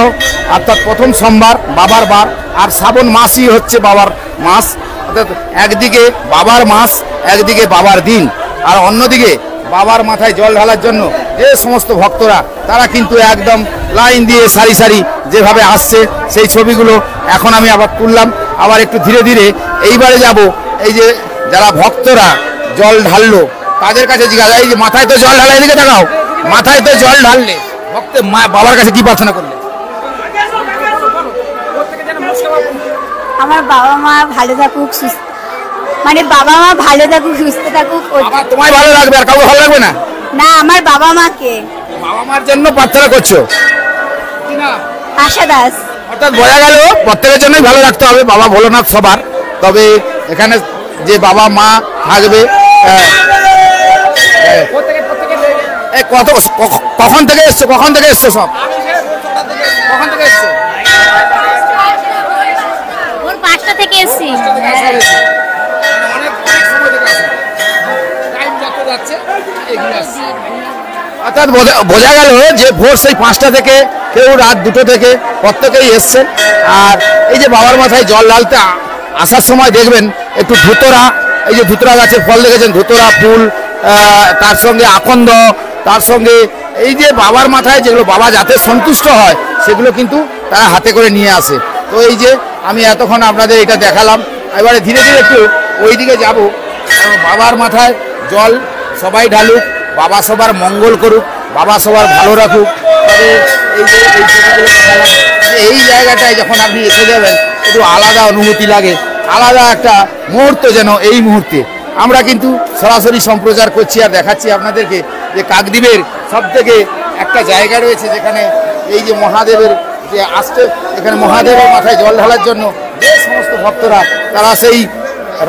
Speaker 1: অর্থাৎ প্রথম সোমবার বাবার বার, আর শ্রাবণ মাসই হচ্ছে বাবার মাস, অর্থাৎ একদিকে বাবার মাস, একদিকে বাবার দিন, আর অন্যদিকে বাবার মাথায় জল ঢালার জন্য যে সমস্ত ভক্তরা তারা কিন্তু একদম লাইন দিয়ে সারি সারি যেভাবে আসছে, সেই ছবিগুলো এখন আমি আবার তুললাম। আবার একটু ধীরে ধীরে এইবারে যাব, এই যে যারা ভক্তরা জল ঢাললো তাদের কাছে জিজ্ঞাসা, এই যে মাথায় তো জল ঢালা, এদিকে দেখাও, মাথায় তো জল ঢাললে ভক্ত বাবার কাছে কি প্রার্থনা করলে?
Speaker 6: আমার বাবা মা ভালো থাকুক, সুস্থ, মানে বাবা মা ভালো থাকুক, সুস্থ থাকুক।
Speaker 1: তোমায় ভালো লাগবে, আর কাউকে ভালো লাগবে না?
Speaker 6: না, আমার বাবা মাকে,
Speaker 1: বাবা মার জন্য প্রার্থনা করছো?
Speaker 6: আশা দাস।
Speaker 1: অর্থাৎ বোঝা গেল প্রত্যেকের জন্যই ভালো রাখতে হবে, বাবা ভোলানাথ সবার। তবে এখানে যে বাবা মা থাকবে, কখন থেকে এসছো সব? কখন থেকে এসছো?
Speaker 6: ওর 5টা থেকে এসছি।
Speaker 1: অর্থাৎ বোঝা গেল যে ভোর সেই 5টা থেকে, কেউ রাত 2টো থেকে, প্রত্যেকেই এসছেন। আর এই যে বাবার মাথায় জল ঢালতে আসার সময় দেখবেন একটু ধুতরা, এই যে ধুতরা গাছের ফল দেখেছেন, ধুতরা ফুল, তার সঙ্গে আকন্দ, তার সঙ্গে এই যে বাবার মাথায় যেগুলো বাবা যাতে সন্তুষ্ট হয় সেগুলো কিন্তু তারা হাতে করে নিয়ে আসে। তো এই যে আমি এতক্ষণ আপনাদের এটা দেখালাম, এবারে ধীরে ধীরে একটু ওই দিকে যাবো। বাবার মাথায় জল সবাই ঢালুক, বাবা সবার মঙ্গল করুক, বাবা সবার ভালো রাখুক। তবে এই যে এই জায়গাটায় যখন আপনি এসে যাবেন একটু আলাদা অনুভূতি লাগে, আলাদা একটা মুহূর্ত যেন এই মুহূর্তে। আমরা কিন্তু সরাসরি সম্প্রচার করছি আর দেখাচ্ছি আপনাদেরকে যে কাকদ্বীপের সব থেকে একটা জায়গা রয়েছে যেখানে এই যে মহাদেবের যে আসছে, এখানে মহাদেবের মাথায় জল ঢালার জন্য যে সমস্ত ভক্তরা তারা সেই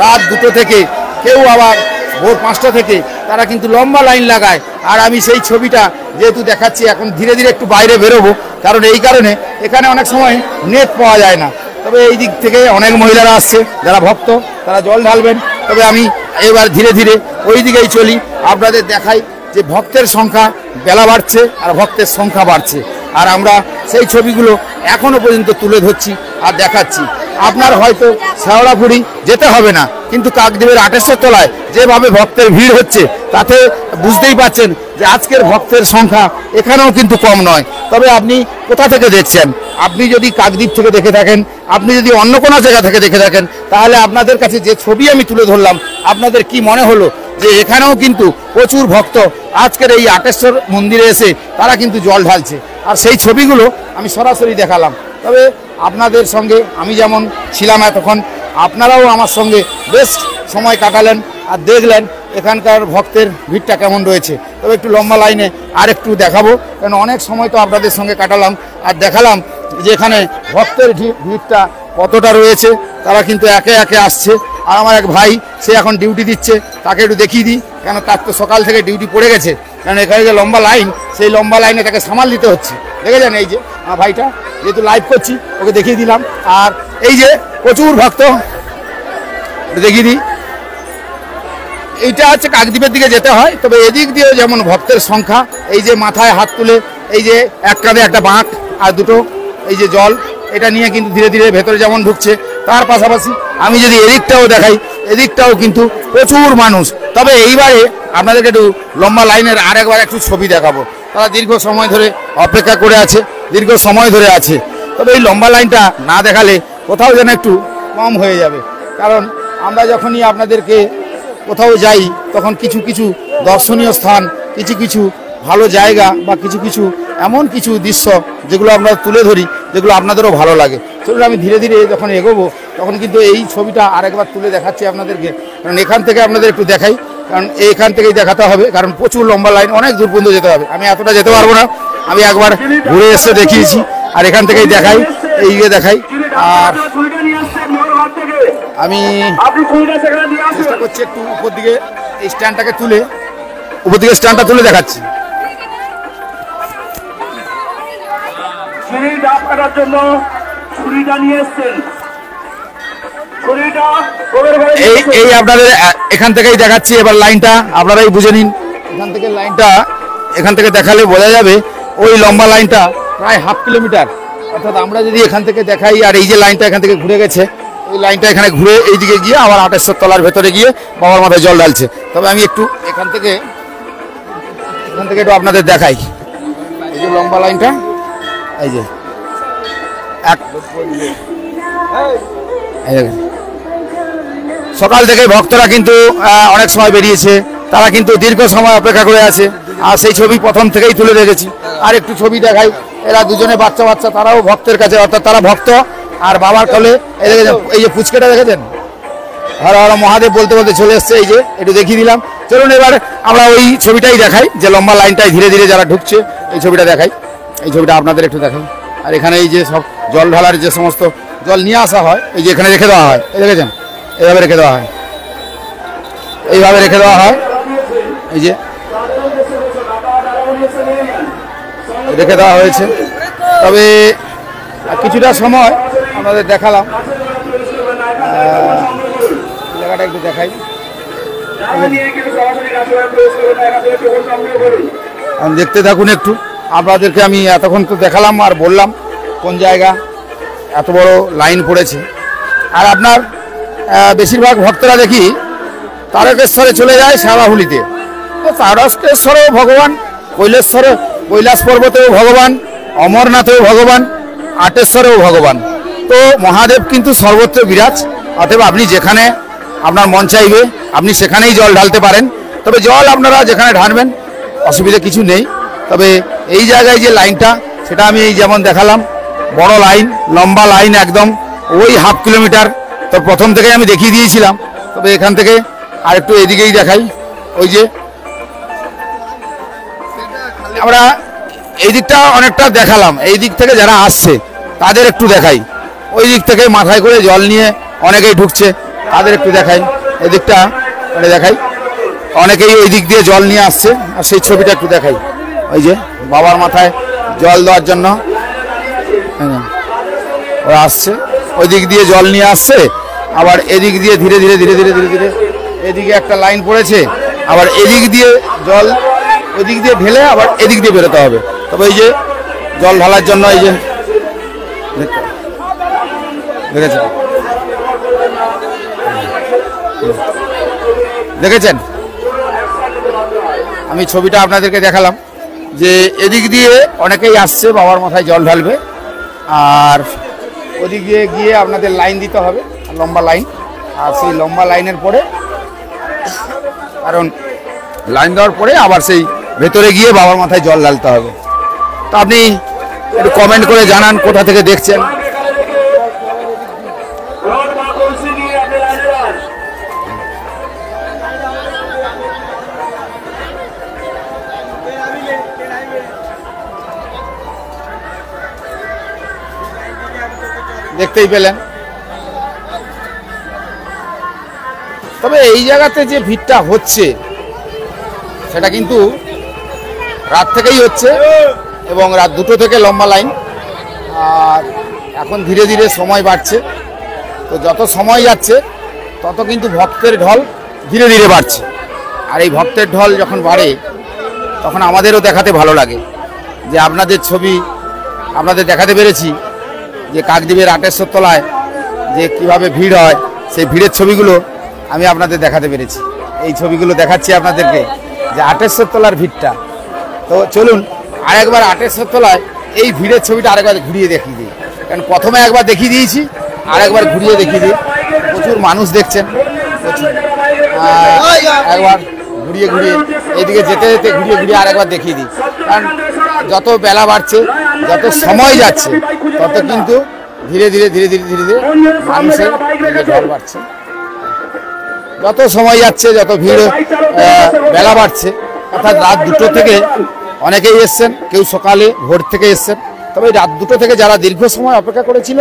Speaker 1: রাত 2টো থেকে, কেউ আবার ভোর 5টা থেকে তারা কিন্তু লম্বা লাইন লাগায়। আর আমি সেই ছবিটা যেহেতু দেখাচ্ছি, এখন ধীরে ধীরে একটু বাইরে বেরোবো, কারণ এই কারণে এখানে অনেক সময় নেট পাওয়া যায় না। তবে এই দিক থেকে অনেক মহিলারা আসছে যারা ভক্ত, তারা জল ঢালবেন। তবে আমি এবার ধীরে ধীরে ওই দিকেই চলি, আপনাদের দেখাই যে ভক্তের সংখ্যা বেলা বাড়ছে আর ভক্তের সংখ্যা বাড়ছে, আর আমরা সেই ছবিগুলো এখনো পর্যন্ত তুলে ধরছি আর দেখাচ্ছি। আপনার হয়তো শেওড়াফুলি যেতে হবে না, কিন্তু কাকদ্বীপের 28 তলায় যেভাবে ভক্তের ভিড় হচ্ছে তাতে বুঝতেই পাচ্ছেন যে আজকের ভক্তের সংখ্যা এখানেও কিন্তু কম নয়। তবে আপনি কোথা থেকে দেখছেন? আপনি যদি কাকদ্বীপ থেকে দেখে থাকেন, আপনি যদি অন্য কোনো জায়গা থেকে দেখে থাকেন, তাহলে আপনাদের কাছে যে ছবি আমি তুলে ধরলাম, আপনাদের কি মনে হলো যে এখানেও কিন্তু প্রচুর ভক্ত আজকের এই 28 মন্দিরে এসে তারা কিন্তু জল ঢালছে, আর সেই ছবিগুলো আমি সরাসরি দেখালাম। তবে আপনাদের সঙ্গে আমি যেমন ছিলাম এতক্ষণ, আপনারাও আমার সঙ্গে বেশ সময় কাটালেন আর দেখলেন এখানকার ভক্তের ভিড়টা কেমন রয়েছে। তবে একটু লম্বা লাইনে আর একটু দেখাবো, কারণ অনেক সময় তো আপনাদের সঙ্গে কাটালাম আর দেখালাম যে এখানে ভক্তের ভিড়টা কতটা রয়েছে, তারা কিন্তু একে একে আসছে। আর আমার এক ভাই, সে এখন ডিউটি দিচ্ছে, তাকে একটু দেখিয়ে দিই, কেন তার তো সকাল থেকে ডিউটি পড়ে গেছে, কারণ এখানে যে লম্বা লাইন, সেই লম্বা লাইনে তাকে সামাল দিতে হচ্ছে। দেখেছেন এই যে আমার ভাইটা, যেহেতু লাইভ করছি ওকে দেখিয়ে দিলাম। আর এই যে প্রচুর ভক্ত, দেখিয়ে দিই, এইটা হচ্ছে কাকদ্বীপের দিকে যেতে হয়, তবে এদিক দিয়েও যেমন ভক্তের সংখ্যা, এই যে মাথায় হাত তুলে, এই যে এক কাঁধে একটা বাঁক আর দুটো এই যে জল, এটা নিয়ে কিন্তু ধীরে ধীরে ভেতরে যেমন ঢুকছে, তার পাশাপাশি আমি যদি এদিকটাও দেখাই, এদিকটাও কিন্তু প্রচুর মানুষ। তবে এইবারে আপনাদেরকে একটু লম্বা লাইনের আরেকবার একটু ছবি দেখাবো। তারা দীর্ঘ সময় ধরে অপেক্ষা করে আছে, দীর্ঘ সময় ধরে আছে। তবে এই লম্বা লাইনটা না দেখালে কোথাও যেন একটু কম হয়ে যাবে, কারণ আমরা যখনই আপনাদেরকে কোথাও যাই তখন কিছু কিছু দর্শনীয় স্থান, কিছু কিছু ভালো জায়গা বা কিছু কিছু এমন কিছু দৃশ্য যেগুলো আমরা তুলে ধরি, যেগুলো আপনাদেরও ভালো লাগে। চলুন আমি ধীরে ধীরে যখন এগোবো তখন কিন্তু এই ছবিটা আরেকবার তুলে দেখাচ্ছি আপনাদেরকে, কারণ এখান থেকে আপনাদের একটু দেখাই, কারণ এইখান থেকেই দেখাতে হবে, কারণ প্রচুর লম্বা লাইন, অনেক দূর পর্যন্ত যেতে হবে। আমি এতটা যেতে পারবো না, আমি একবার ঘুরে এসে দেখিয়েছি, আর এখান থেকেই দেখাই, এইদিকে দেখাই। আর আমি চেষ্টা করছি একটু উপর দিকে এই স্ট্যান্ডটাকে তুলে, উপর দিকে স্ট্যান্ডটা তুলে দেখাচ্ছি। এই আপনাদের এখান থেকেই দেখাচ্ছি, এবার লাইনটা আপনারাই বুঝে নিন। এখান থেকে লাইনটা এখান থেকে দেখালে বোঝা যাবে, ওই লম্বা লাইনটা প্রায় হাফ কিলোমিটার। অর্থাৎ আমরা যদি এখান থেকে দেখাই, আর এই যে লাইনটা এখান থেকে ঘুরে গেছে, এই লাইনটা এখানে ঘুরে এইদিকে গিয়ে আবার 28 তলার ভেতরে গিয়ে বাবার মাথায় জল ঢালছে। তবে আমি একটু এখান থেকে একটু আপনাদের দেখাই, এই যে লম্বা লাইনটা, এই যে সকাল থেকে ভক্তরা কিন্তু অনেক সময় বেরিয়েছে, তারা কিন্তু দীর্ঘ সময় অপেক্ষা করে আছে। আর সেই ছবি প্রথম থেকেই তুলে রেখেছি। আর একটু ছবি দেখাই, এরা দুজনে বাচ্চা বাচ্চা, তারাও ভক্তের কাছে, অর্থাৎ তারা ভক্ত আর বাবার কোলে। এই যে পুচকেটা দেখেছেন, হর হর মহাদেব বলতে বলতে চলে এসছে, এই যে একটু দেখিয়ে দিলাম। চলুন এবার আমরা ওই ছবিটাই দেখাই, যে লম্বা লাইনটাই ধীরে ধীরে যারা ঢুকছে, এই ছবিটা দেখাই, এই ছবিটা আপনাদের একটু দেখাই। আর এখানে এই যে সব জল ঢালার যে সমস্ত জল নিয়ে আসা হয়, এই যে এখানে রেখে দেওয়া হয়, এই দেখেছেন, এইভাবে রেখে দেওয়া হয়, এইভাবে রেখে দেওয়া হয়, এই যে রেখে দেওয়া হয়েছে। তবে কিছুটা সময় আমাদের দেখালাম, জায়গাটা একটু দেখাই। দেখতে থাকুন একটু, আপনাদেরকে আমি এতক্ষণ তো দেখালাম আর বললাম কোন জায়গা এত বড় লাইন পড়েছে। আর আপনার বেশিরভাগ ভক্তরা দেখি তারকেশ্বরে চলে যায় সারাহুলিতে, তো তারকেশ্বরেও ভগবান, কৈলাস পর্বতেও ভগবান, অমরনাথেও ভগবান, আটেশ্বরেও ভগবান। তো মহাদেব কিন্তু সর্বত্র বিরাজ। অতএব আপনি যেখানে আপনার মন চাইবে আপনি সেখানেই জল ঢালতে পারেন। তবে জল আপনারা যেখানে ঢালবেন অসুবিধা কিছু নেই। তবে এই জায়গায় যে লাইনটা, সেটা আমি যেমন দেখালাম, বড় লাইন, লম্বা লাইন, একদম ওই হাফ কিলোমিটার। তো প্রথম থেকে আমি দেখিয়ে দিয়েছিলাম। তবে এখান থেকে আর একটু এদিকেই দেখাই, ওই যে আমরা এই দিকটা অনেকটা দেখালাম, এই দিক থেকে যারা আসছে তাদের একটু দেখাই, ওই দিক থেকে মাথায় করে জল নিয়ে অনেকেই ঢুকছে, তাদের একটু দেখাই, এই দিকটা দেখাই, অনেকেই ওই দিক দিয়ে জল নিয়ে আসছে। আর সেই ছবিটা একটু দেখাই, ওই যে বাবার মাথায় জল দেওয়ার জন্য ওরা আসছে, ওই দিক দিয়ে জল নিয়ে আসছে। আবার এদিক দিয়ে ধীরে ধীরে ধীরে ধীরে ধীরে ধীরে এদিকে একটা লাইন পড়েছে, আবার এদিক দিয়ে জল ওইদিক দিয়ে ঢেলে আবার এদিক দিয়ে বেরোতে হবে। তবে এই যে জল ঢালার জন্য, এই যে দেখেছেন, দেখেছেন আমি ছবিটা আপনাদেরকে দেখালাম, যে এদিক দিয়ে অনেকেই আসছে বাবার মাথায় জল ঢালবে, আর ওদিক দিয়ে গিয়ে আপনাদের লাইন দিতে হবে, লম্বা লাইন। আর সেই লম্বা লাইনের পরে, কারণ লাইন দেওয়ার পরে আবার সেই ভেতরে গিয়ে বাবার মাথায় জল ঢালতে হবে। তো আপনি একটু কমেন্ট করে জানান কোথা থেকে দেখছেন। দেখতেই পেলেন। তবে এই জায়গাতে যে ভিড়টা হচ্ছে সেটা কিন্তু রাত থেকেই হচ্ছে এবং রাত 2টো থেকে লম্বা লাইন। আর এখন ধীরে ধীরে সময় বাড়ছে, তো যত সময় যাচ্ছে তত কিন্তু ভক্তের ঢল ধীরে ধীরে বাড়ছে। আর এই ভক্তের ঢল যখন বাড়ে তখন আমাদেরও দেখাতে ভালো লাগে যে আপনাদের ছবি আপনাদের দেখাতে পেরেছি যে কাকদ্বীপের আটেশ্বর তলায় যে কিভাবে ভিড় হয়, সেই ভিড়ের ছবিগুলো আমি আপনাদের দেখাতে পেরেছি। এই ছবিগুলো দেখাচ্ছি আপনাদেরকে যে আটেশ্বর তলার ভিড়টা। তো চলুন আরেকবার আটেশ্বর তলায় এই ভিড়ের ছবিটা আরেকবার ঘুরিয়ে দেখিয়ে দিই, কারণ প্রথমে একবার দেখিয়ে দিয়েছি, আরেকবার ঘুরিয়ে দেখিয়ে দিই। প্রচুর মানুষ দেখছেন, প্রচুর। একবার ঘুরিয়ে ঘুরিয়ে এইদিকে যেতে যেতে ঘুরিয়ে ঘুরিয়ে আরেকবার দেখিয়ে দিই, কারণ যত বেলা বাড়ছে যত সময় যাচ্ছে তত কিন্তু ধীরে ধীরে ধীরে ধীরে ধীরে ধীরে মানুষের ঢল বাড়ছে। যত সময় যাচ্ছে যত ভিড় বেলা বাড়ছে, অর্থাৎ রাত 2টো থেকে অনেকেই এসছেন, কেউ সকালে ভোর থেকে এসছেন। তবে রাত 2টো থেকে যারা দীর্ঘ সময় অপেক্ষা করেছিল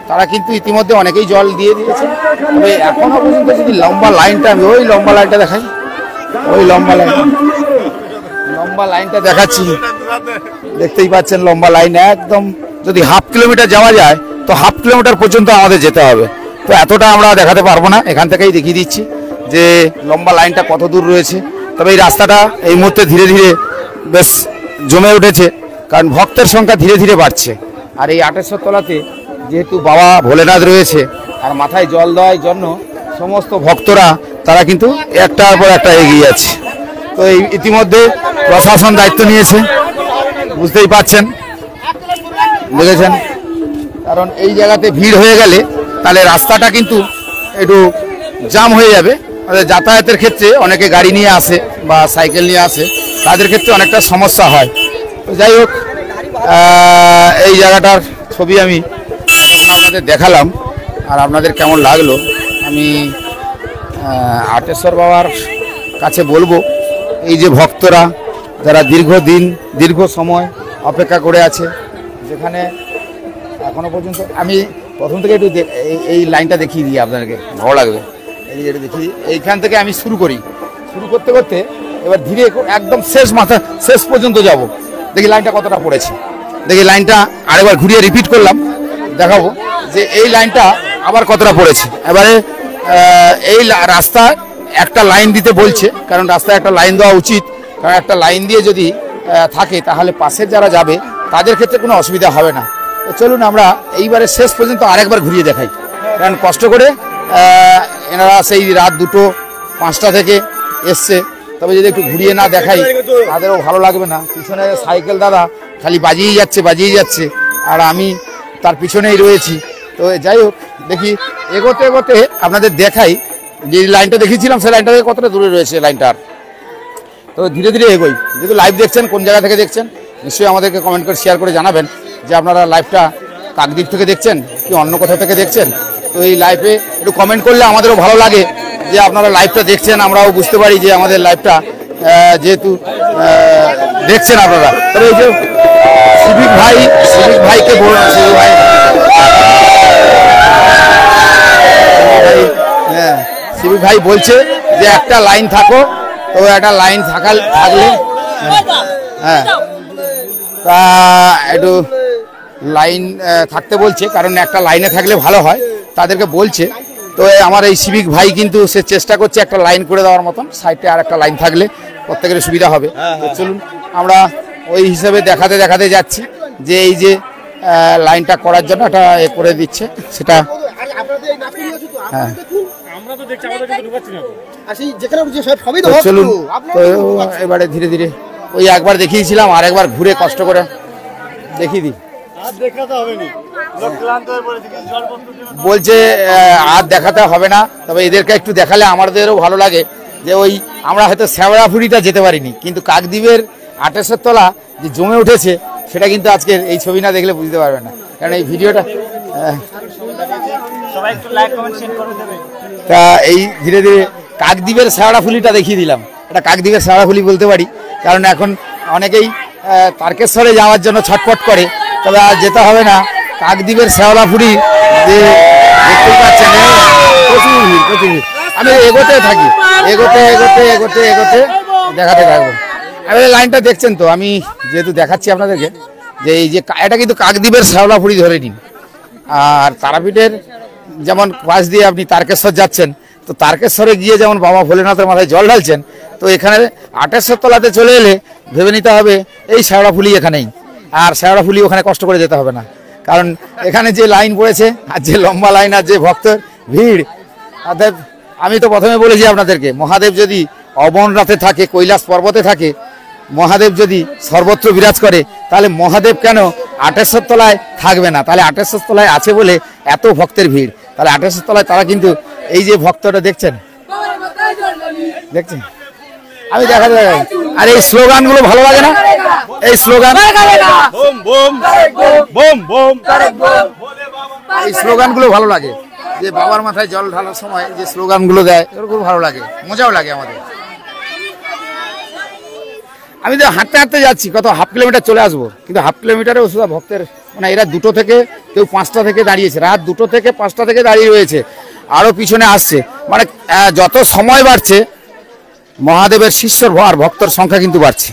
Speaker 1: তারা কিন্তু ইতিমধ্যে অনেকেই জল দিয়ে দিয়েছে। তবে এখনো পর্যন্ত যদি লম্বা লাইনটা, আমি ওই লম্বা লাইনটা দেখাই, ওই লম্বা লাইনটা দেখাচ্ছি, দেখতেই পাচ্ছেন লম্বা লাইন একদম। যদি হাফ কিলোমিটার যাওয়া যায় তো হাফ কিলোমিটার পর্যন্ত আমাদের যেতে হবে, তো এতটা আমরা দেখাতে পারবো না, এখান থেকেই দেখিয়ে দিচ্ছি যে লম্বা লাইনটা কত দূর রয়েছে। তবে এই রাস্তাটা এই মুহূর্তে ধীরে ধীরে বেশ জমে উঠেছে, কারণ ভক্তের সংখ্যা ধীরে ধীরে বাড়ছে। আর এই আটেশ্বর তলাতে যেহেতু বাবা ভোলেনাথ রয়েছে আর মাথায় জল দেওয়ার জন্য সমস্ত ভক্তরা তারা কিন্তু একটার পর একটা এগিয়ে যাচ্ছে। তো এই ইতিমধ্যে প্রশাসন দায়িত্ব নিয়েছে, বুঝতেই পাচ্ছেন, দেখেছেন, কারণ এই জায়গাতে ভিড় হয়ে গেলে তাহলে রাস্তাটা কিন্তু একটু জাম হয়ে যাবে। যাতায়াতের ক্ষেত্রে অনেকে গাড়ি নিয়ে আসে বা সাইকেল নিয়ে আসে, তাদের ক্ষেত্রে অনেকটা সমস্যা হয়। তো যাই হোক, এই জায়গাটার ছবি আমি আপনাদের দেখালাম। আর আপনাদের কেমন লাগলো আমি আটেশ্বর বাবার কাছে বলবো, এই যে ভক্তরা যারা দীর্ঘদিন দীর্ঘ সময় অপেক্ষা করে আছে, যেখানে এখনো পর্যন্ত আমি প্রথম থেকে একটু এই লাইনটা দেখিয়ে দিই আপনাদেরকে, ভালো লাগবে। এই যেটা দেখিয়ে এইখান থেকে আমি শুরু করি, শুরু করতে করতে এবার ধীরে একদম শেষ পর্যন্ত যাব। দেখি লাইনটা কতটা পড়েছে, দেখি লাইনটা আরেকবার ঘুরিয়ে রিপিট করলাম, দেখাবো যে এই লাইনটা আবার কতটা পড়েছে। এবারে এই রাস্তা একটা লাইন দিতে বলছে, কারণ রাস্তায় একটা লাইন দেওয়া উচিত, কারণ একটা লাইন দিয়ে যদি থাকে তাহলে পাশের যারা যাবে তাদের ক্ষেত্রে কোনো অসুবিধা হবে না। তো চলুন আমরা এইবারে শেষ পর্যন্ত আরেকবার ঘুরিয়ে দেখাই, কারণ কষ্ট করে এনারা সেই রাত 2টো 5টা থেকে এসছে। তবে যদি একটু ঘুরিয়ে না দেখাই তাদেরও ভালো লাগবে না। পিছনে সাইকেল দাদা খালি বাজিয়েই যাচ্ছে, আর আমি তার পিছনেই রয়েছি। তো যাই হোক, দেখি এগোতে এগোতে আপনাদের দেখাই যে লাইনটা দেখিয়েছিলাম সেই লাইনটা থেকে কতটা দূরে রয়েছে লাইনটার। তো ধীরে ধীরে এগোই। যেহেতু লাইভ দেখছেন, কোন জায়গা থেকে দেখছেন নিশ্চয়ই আমাদেরকে কমেন্ট করে শেয়ার করে জানাবেন যে আপনারা লাইভটা কাকদ্বীপ থেকে দেখছেন কি অন্য কোথাও থেকে দেখছেন। তো এই লাইভে একটু কমেন্ট করলে আমাদেরও ভালো লাগে যে আপনারা লাইভটা দেখছেন, আমরাও বুঝতে পারি যে আমাদের লাইভটা যেহেতু দেখছেন আপনারা। তবে এই যে সিভিক ভাইকে বলুন, সিভিক ভাই বলছে যে একটা লাইন থাকো, তো একটা লাইন থাকলে হ্যাঁ তা একটু লাইন থাকতে বলছে, কারণ একটা লাইনে থাকলে ভালো হয় তাদেরকে বলছে। তো আমার এই সিভিক ভাই কিন্তু সে চেষ্টা করছে একটা লাইন করে দেওয়ার মতন, সাইডে আর একটা লাইন থাকলে প্রত্যেকের সুবিধা হবে। তো চলুন আমরা ওই হিসেবে দেখাতে যাচ্ছি যে এই যে লাইনটা করার জন্য একটা করে দিচ্ছে সেটা। হ্যাঁ চলুন, তো এবারে ধীরে ধীরে ওই একবার দেখিয়েছিলাম, আর একবার ঘুরে কষ্ট করে দেখিয়ে দিই। বলছে আর দেখাতে হবে না, তবে এদেরকে একটু দেখালে আমাদেরও ভালো লাগে যে ওই আমরা হয়তো শ্যাওড়াফুরিটা যেতে পারিনি, কিন্তু কাকদ্বীপের আটেশ্বর তলা যে জমে উঠেছে সেটা কিন্তু আজকের এই ছবি না দেখলে বুঝতে পারবে না, কারণ এই ভিডিওটা তা এই ধীরে ধীরে কাকদ্বীপের শ্যাওড়াফুলিটা দেখিয়ে দিলাম। এটা কাকদ্বীপের শ্যাওড়াফুলি বলতে পারি, কারণ এখন অনেকেই তারকেশ্বরে যাওয়ার জন্য ছটফট করে, তবে আর যেতে হবে না, কাকদ্বীপের শ্যাওলাফুলি যে দেখতে পাচ্ছেন, প্রচুর ভিড়, প্রচুর ভিড়। আমি এগোতে থাকি, এগোতে এগোতে এগোতে এগোতে দেখাতে থাকবো। আমি লাইনটা দেখছেন তো, আমি যেহেতু দেখাচ্ছি আপনাদেরকে যে এই যে এটা কিন্তু কাকদ্বীপের শ্যাওলাফুলি ধরে নিন। আর তারাপীঠের যেমন পাশ দিয়ে আপনি তারকেশ্বর যাচ্ছেন, তো তারকেশ্বরে গিয়ে যেমন বাবা ভোলেনাথের মাথায় জল ঢালছেন, তো এখানে 2800 তলাতে চলে এলে ভেবে নিতে হবে এই শ্যাওলাফুলি এখানেই। আর শ্যাওলাফুলি ওখানে কষ্ট করে যেতে হবে না, কারণ এখানে যে লাইন পড়েছে আর যে লম্বা লাইন আর যে ভক্তের ভিড়। অর্থাৎ আমি তো প্রথমে বলেছি আপনাদেরকে, মহাদেব যদি অমরনাথে থাকে, কৈলাস পর্বতে থাকে, মহাদেব যদি সর্বত্র বিরাজ করে, তাহলে মহাদেব কেন 2800 তলায় থাকবে না? তাহলে 2800 তলায় আছে বলে এত ভক্তের ভিড়। তাহলে 2800 তলায় তারা কিন্তু এই যে ভক্তটা দেখছেন, দেখছেন আমি দেখাতে দেখাই। আর এই স্লোগানগুলো ভালো লাগে না? এই স্লোগান, এই স্লোগানগুলো ভালো লাগে, যে বাবার মাথায় জল ঢালার সময় যে স্লোগানগুলো দেয়, এগুলো খুব ভালো লাগে, মজাও লাগে আমাদের। আমি তো হাঁটতে হাঁটতে যাচ্ছি, কত হাফ কিলোমিটার চলে আসবো, কিন্তু হাফ কিলোমিটারেও শুধু ভক্তের, মানে এরা 2টো থেকে, কেউ 5টা থেকে দাঁড়িয়েছে, রাত 2টো থেকে 5টা থেকে দাঁড়িয়ে রয়েছে, আরও পিছনে আসছে। মানে যত সময় বাড়ছে মহাদেবের শিষ্যর আর ভক্তর সংখ্যা কিন্তু বাড়ছে।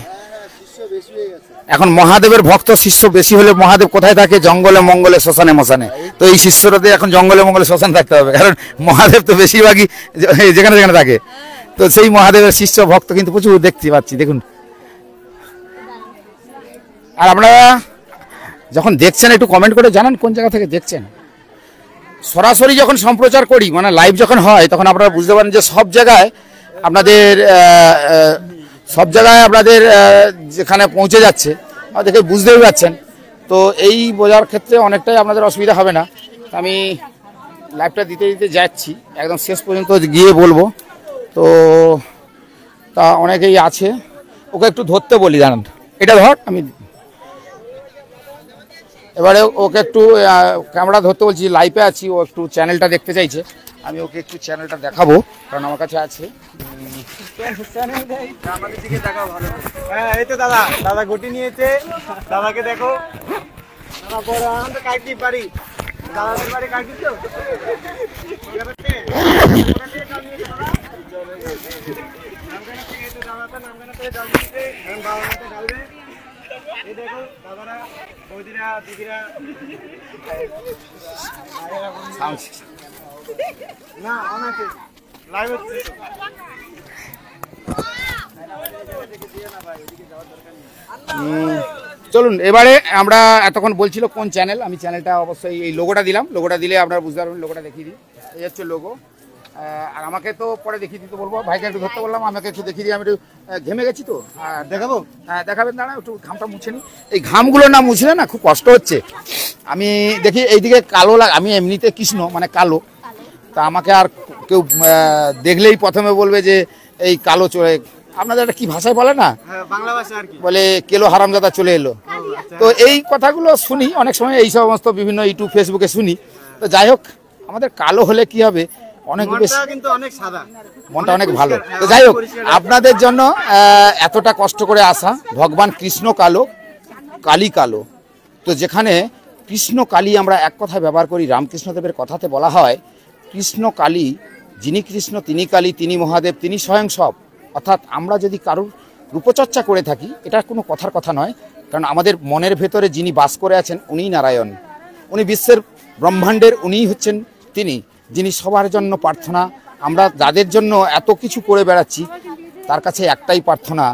Speaker 1: এখন মহাদেবের ভক্ত শিষ্য বেশি হলে মহাদেব কোথায় থাকে? জঙ্গলে মঙ্গলে শ্মশানে মশানে। তো এই শিষ্যরাদের এখন জঙ্গলে মঙ্গলে শ্মশান থাকতে হবে, কারণ মহাদেব তো বেশিরভাগই যেখানে যেখানে থাকে। তো সেই মহাদেবের শিষ্য ভক্ত কিন্তু প্রচুর দেখতে পাচ্ছি, দেখুন। আর আপনারা যখন দেখছেন একটু কমেন্ট করে জানান কোন জায়গা থেকে দেখছেন। সরাসরি যখন সম্প্রচার করি, মানে লাইভ যখন হয়, তখন আপনারা বুঝতে পারেন যে সব জায়গায় আপনাদের যেখানে পৌঁছে যাচ্ছে দেখে বুঝতেই পারছেন। তো এই বোঝার ক্ষেত্রে অনেকটাই আপনাদের অসুবিধা হবে না। আমি লাইভটা দিতে দিতে যাচ্ছি, একদম শেষ পর্যন্ত গিয়ে বলবো। তো তা অনেকেই আছে, ওকে একটু ধরতে বলি, জানান এটা ধর, আমি এবারে ওকে একটু ক্যামেরা ধরতে বলছি, লাইভে আছি, ও একটু চ্যানেলটা দেখতে চাইছে, আমি ওকে একটু চ্যানেলটা দেখাবো, কারণ আমার কাছে আছে।
Speaker 7: এই তো দাদা, দাদা গুটি নিয়েছে, দাদাকে দেখো। দাদা বড় আনন্দ কাকদ্বীপ বাড়ি, দাদাদের বাড়ি কাকদ্বীপ তো। এই দেখো দাদারা, বৌদিরা, দিদিরা, না অনেকে লাইভ হচ্ছে।
Speaker 1: চলুন এবারে আমরা এতক্ষণ বলছিল কোন চ্যানেল, আমি চ্যানেলটা অবশ্যই এই লোগোটা দিলাম, লোগোটা দিলে আপনারা বুঝতে পারবেন। লোগোটা দেখিয়ে দিই, এই হচ্ছে লোগো। আর আমাকে তো পরে দেখিয়ে দিতে বলবো, ভাইকে একটু ধরতে বললাম, আমাকে একটু দেখিয়ে দিই, আমি একটু ঘেমে গেছি তো। দেখাবো? হ্যাঁ দেখাবেন, দাঁড়া একটু ঘামটা মুছে নি। এই ঘামগুলো না মুছলে না খুব কষ্ট হচ্ছে। আমি দেখি এইদিকে কালো আমি এমনিতে কৃষ্ণ, মানে কালো, তা আমাকে আর কেউ দেখলেই প্রথমে বলবে যে এই কালো চলে, আপনাদের একটা কি ভাষায় বলে না,
Speaker 7: বাংলা ভাষা আর কি,
Speaker 1: বলে কেলো হারামজাদা চলে এলো। তো এই কথাগুলো শুনি অনেক সময়, এই সমস্ত বিভিন্ন ইউটিউব ফেসবুকে শুনি। তো যাই হোক, আমাদের কালো হলে কি হবে, অনেক বেশি,
Speaker 7: কিন্তু অনেক সাদা,
Speaker 1: মনটা অনেক ভালো। তো যাই হোক, আপনাদের জন্য এতটা কষ্ট করে আসা। ভগবান কৃষ্ণ কালো, কালী কালো। তো যেখানে কৃষ্ণ কালী আমরা এক কথা ব্যবহার করি, রামকৃষ্ণদেবের কথাতে বলা হয় কৃষ্ণ কালী, যিনি কৃষ্ণ তিনি কালী, তিনি মহাদেব, তিনি স্বয়ং সব। অর্থাৎ আমরা যদি কারুর রূপচর্চা করে থাকি, এটা কোনো কথার কথা নয়, কারণ আমাদের মনের ভেতরে যিনি বাস করে আছেন উনিই নারায়ণ, উনি বিশ্বের ব্রহ্মাণ্ডের, উনিই হচ্ছেন তিনি, যিনি সবার জন্য প্রার্থনা। আমরা যাদের জন্য এত কিছু করে বেড়াচ্ছি, তার কাছে একটাই প্রার্থনা,